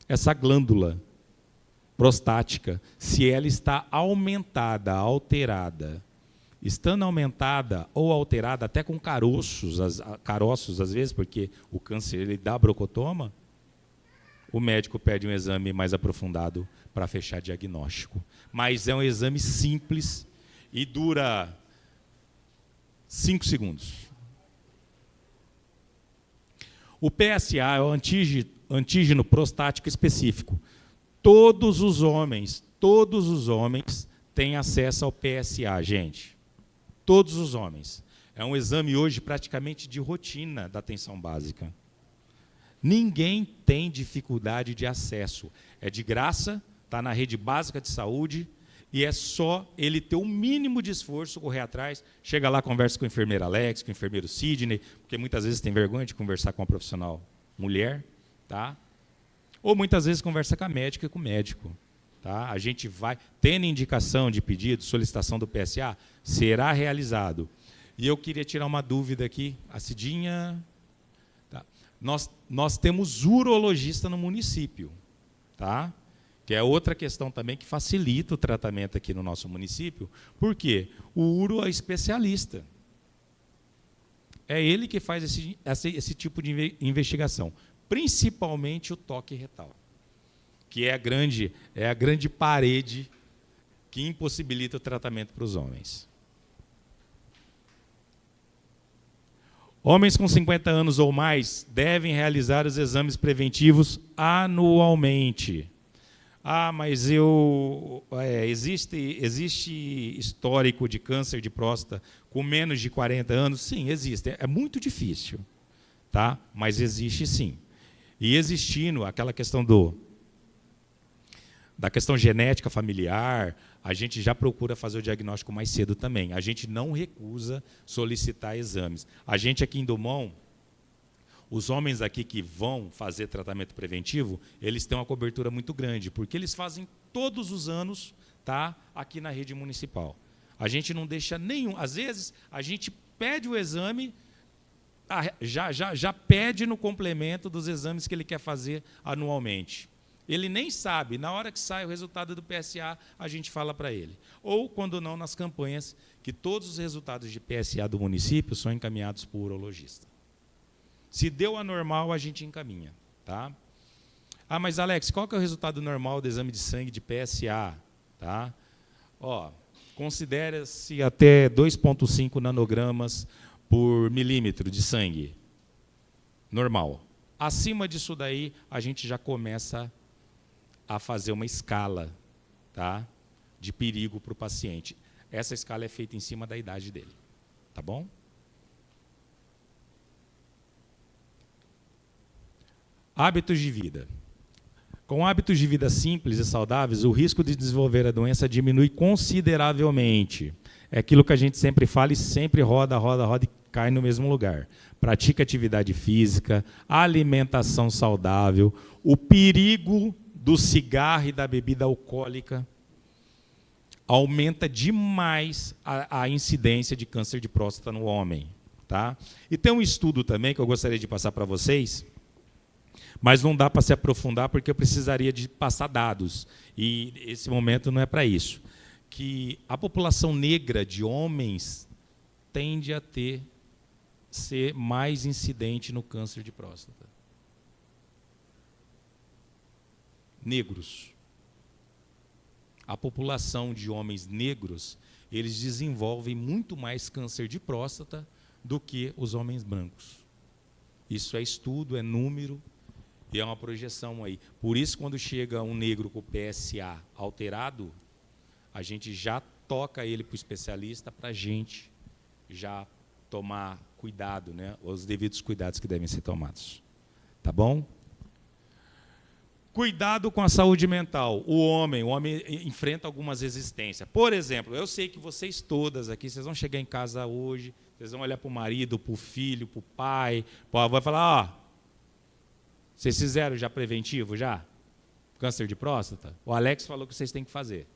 D: essa glândula prostática, se ela está aumentada, alterada. Estando aumentada ou alterada, até com caroços às vezes, porque o câncer ele dá brocotoma, o médico pede um exame mais aprofundado para fechar diagnóstico. Mas é um exame simples e dura 5 segundos. O PSA é o antígeno prostático específico. Todos os homens têm acesso ao PSA, gente. Todos os homens. É um exame hoje praticamente de rotina da atenção básica. Ninguém tem dificuldade de acesso. É de graça, está na rede básica de saúde, e é só ele ter o mínimo de esforço, correr atrás, chega lá, conversa com o enfermeiro Alex, com o enfermeiro Sidney, porque muitas vezes tem vergonha de conversar com uma profissional mulher, tá? Ou muitas vezes conversa com a médica e com o médico. Tá? A gente vai, tendo indicação de pedido, solicitação do PSA, será realizado. E eu queria tirar uma dúvida aqui, a Cidinha... Nós temos urologista no município, tá? Que é outra questão também que facilita o tratamento aqui no nosso município. Por quê? O uro é especialista. É ele que faz esse tipo de investigação, principalmente o toque retal, que é a grande parede que impossibilita o tratamento para os homens. Homens com 50 anos ou mais devem realizar os exames preventivos anualmente. Ah, mas existe histórico de câncer de próstata com menos de 40 anos? Sim, existe. É muito difícil, tá? Mas existe sim. E existindo aquela questão da questão genética familiar, a gente já procura fazer o diagnóstico mais cedo também. A gente não recusa solicitar exames. A gente aqui em Dumont, Os homens aqui que vão fazer tratamento preventivo, eles têm uma cobertura muito grande, porque eles fazem todos os anos, tá, aqui na rede municipal. A gente não deixa nenhum. Às vezes, a gente pede o exame, já pede no complemento dos exames que ele quer fazer anualmente. Ele nem sabe, na hora que sai o resultado do PSA, a gente fala para ele. Ou, quando não, nas campanhas, que todos os resultados de PSA do município são encaminhados por urologista. Se deu anormal, a gente encaminha. Tá? Ah, mas Alex, qual que é o resultado normal do exame de sangue de PSA? Tá? Ó, considera-se até 2,5 nanogramas por milímetro de sangue. Normal. Acima disso daí, a gente já começa a fazer uma escala, tá, de perigo para o paciente. Essa escala é feita em cima da idade dele. Tá bom? Hábitos de vida. Com hábitos de vida simples e saudáveis, o risco de desenvolver a doença diminui consideravelmente. É aquilo que a gente sempre fala e sempre roda e cai no mesmo lugar. Pratica atividade física, alimentação saudável, o perigo do cigarro e da bebida alcoólica aumenta demais a incidência de câncer de próstata no homem. Tá? E tem um estudo também que eu gostaria de passar para vocês, mas não dá para se aprofundar porque eu precisaria de passar dados, e esse momento não é para isso, que a população negra de homens tende a ser mais incidente no câncer de próstata. Negros. A população de homens negros, eles desenvolvem muito mais câncer de próstata do que os homens brancos. Isso é estudo, é número, e é uma projeção aí. Por isso, quando chega um negro com PSA alterado, a gente já toca ele para o especialista para a gente já tomar cuidado, né? Os devidos cuidados que devem ser tomados. Tá bom? Cuidado com a saúde mental. O homem enfrenta algumas resistências. Por exemplo, eu sei que vocês todas aqui, vocês vão chegar em casa hoje, vocês vão olhar para o marido, para o filho, para o pai, para o avô e falar, ó, vocês fizeram já preventivo, já? Câncer de próstata? O Alex falou que vocês têm que fazer.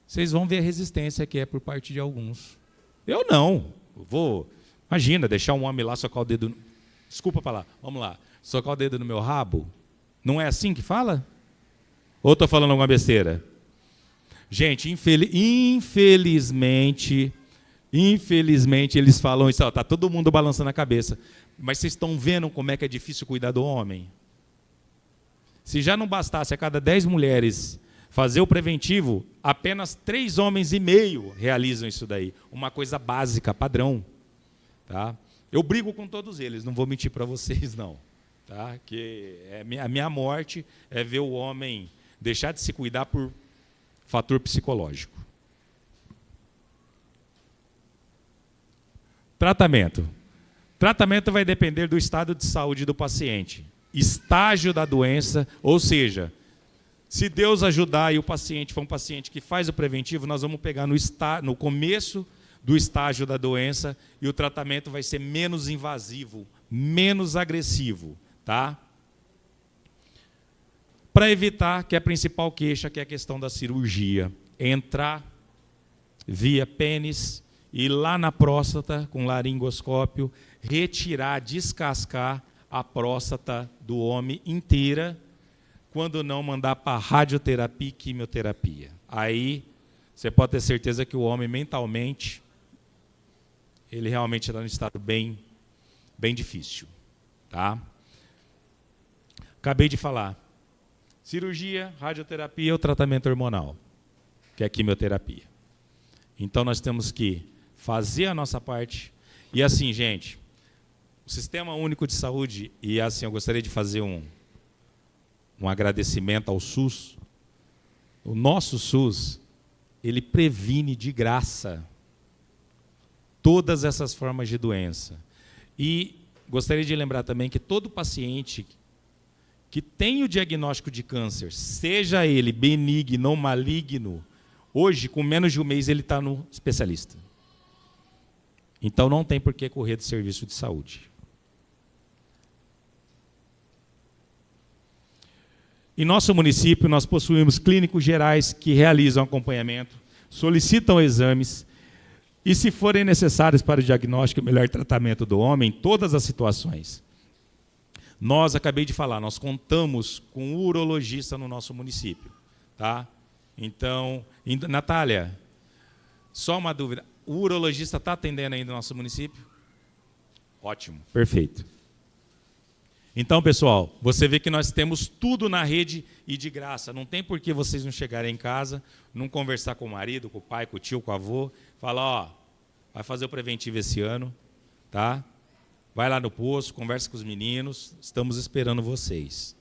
D: Vocês vão ver a resistência que é por parte de alguns. Eu não. Eu vou, imagina, deixar um homem lá socar o dedo... Desculpa falar, vamos lá. Socar o dedo no meu rabo? Não é assim que fala? Ou estou falando alguma besteira? Gente, infelizmente, eles falam isso. Está todo mundo balançando a cabeça. Mas vocês estão vendo como é que é difícil cuidar do homem? Se já não bastasse a cada 10 mulheres fazer o preventivo, apenas 3,5 homens realizam isso daí. Uma coisa básica, padrão. Tá? Eu brigo com todos eles, não vou mentir para vocês, não. Tá? Que a minha morte é ver o homem deixar de se cuidar por fator psicológico. Tratamento. Tratamento vai depender do estado de saúde do paciente, estágio da doença, ou seja, se Deus ajudar e o paciente for um paciente que faz o preventivo, nós vamos pegar no começo do estágio da doença e o tratamento vai ser menos invasivo, menos agressivo. Tá? Para evitar que a principal queixa, que é a questão da cirurgia, entrar via pênis, ir lá na próstata com laringoscópio, retirar, descascar a próstata do homem inteira, quando não mandar para radioterapia e quimioterapia. Aí você pode ter certeza que o homem mentalmente, ele realmente está num estado bem difícil. Tá? Acabei de falar. Cirurgia, radioterapia ou tratamento hormonal, que é a quimioterapia. Então nós temos que fazer a nossa parte. E assim, gente, o Sistema Único de Saúde, e assim eu gostaria de fazer um agradecimento ao SUS. O nosso SUS, ele previne de graça todas essas formas de doença. E gostaria de lembrar também que todo paciente que tem o diagnóstico de câncer, seja ele benigno ou maligno, hoje, com menos de um mês, ele está no especialista. Então, não tem por que correr do serviço de saúde. Em nosso município, nós possuímos clínicos gerais que realizam acompanhamento, solicitam exames e, se forem necessários para o diagnóstico e melhor tratamento do homem, em todas as situações. Nós, acabei de falar, nós contamos com um urologista no nosso município. Tá? Então, Natália, só uma dúvida. O urologista está atendendo ainda no nosso município? Ótimo, perfeito. Então, pessoal, você vê que nós temos tudo na rede e de graça. Não tem por que vocês não chegarem em casa, não conversar com o marido, com o pai, com o tio, com o avô, falar, ó, vai fazer o preventivo esse ano, tá? Vai lá no posto, conversa com os meninos, estamos esperando vocês.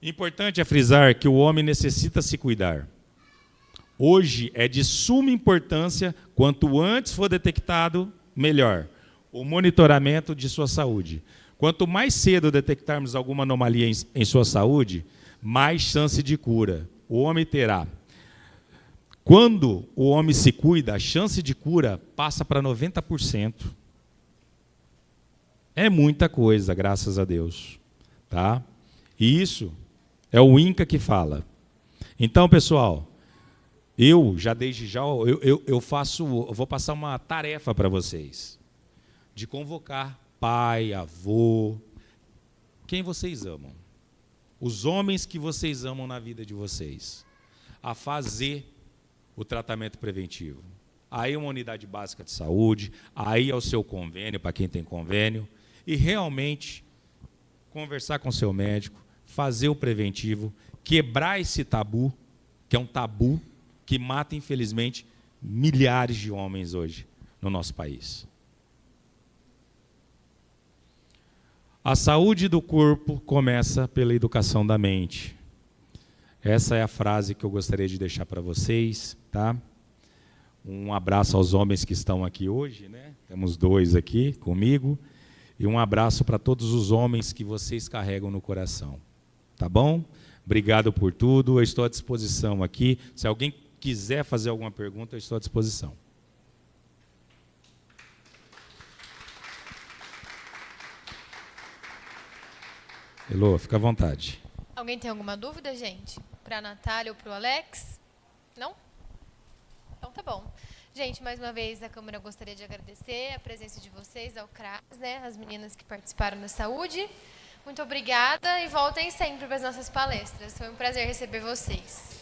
D: Importante é frisar que o homem necessita se cuidar. Hoje é de suma importância, quanto antes for detectado, melhor, o monitoramento de sua saúde. Quanto mais cedo detectarmos alguma anomalia em sua saúde, mais chance de cura o homem terá. Quando o homem se cuida, a chance de cura passa para 90%. É muita coisa, graças a Deus. Tá? E isso é o INCA que fala. Então, pessoal, eu vou passar uma tarefa para vocês, de convocar pai, avô, quem vocês amam, os homens que vocês amam na vida de vocês, a fazer o tratamento preventivo. Aí uma unidade básica de saúde, aí é o seu convênio, para quem tem convênio, e realmente conversar com o seu médico, fazer o preventivo, quebrar esse tabu, que é um tabu que mata, infelizmente, milhares de homens hoje no nosso país. A saúde do corpo começa pela educação da mente. Essa é a frase que eu gostaria de deixar para vocês, tá? Um abraço aos homens que estão aqui hoje, né? Temos 2 aqui comigo. E um abraço para todos os homens que vocês carregam no coração. Tá bom? Obrigado por tudo. Eu estou à disposição aqui. Se alguém quiser fazer alguma pergunta, eu estou à disposição. Elô, fica à vontade.
A: Alguém tem alguma dúvida, gente? Para a Natália ou para o Alex? Não? Então tá bom. Gente, mais uma vez a Câmara gostaria de agradecer a presença de vocês, ao CRAS, né, as meninas que participaram da saúde. Muito obrigada e voltem sempre para as nossas palestras. Foi um prazer receber vocês.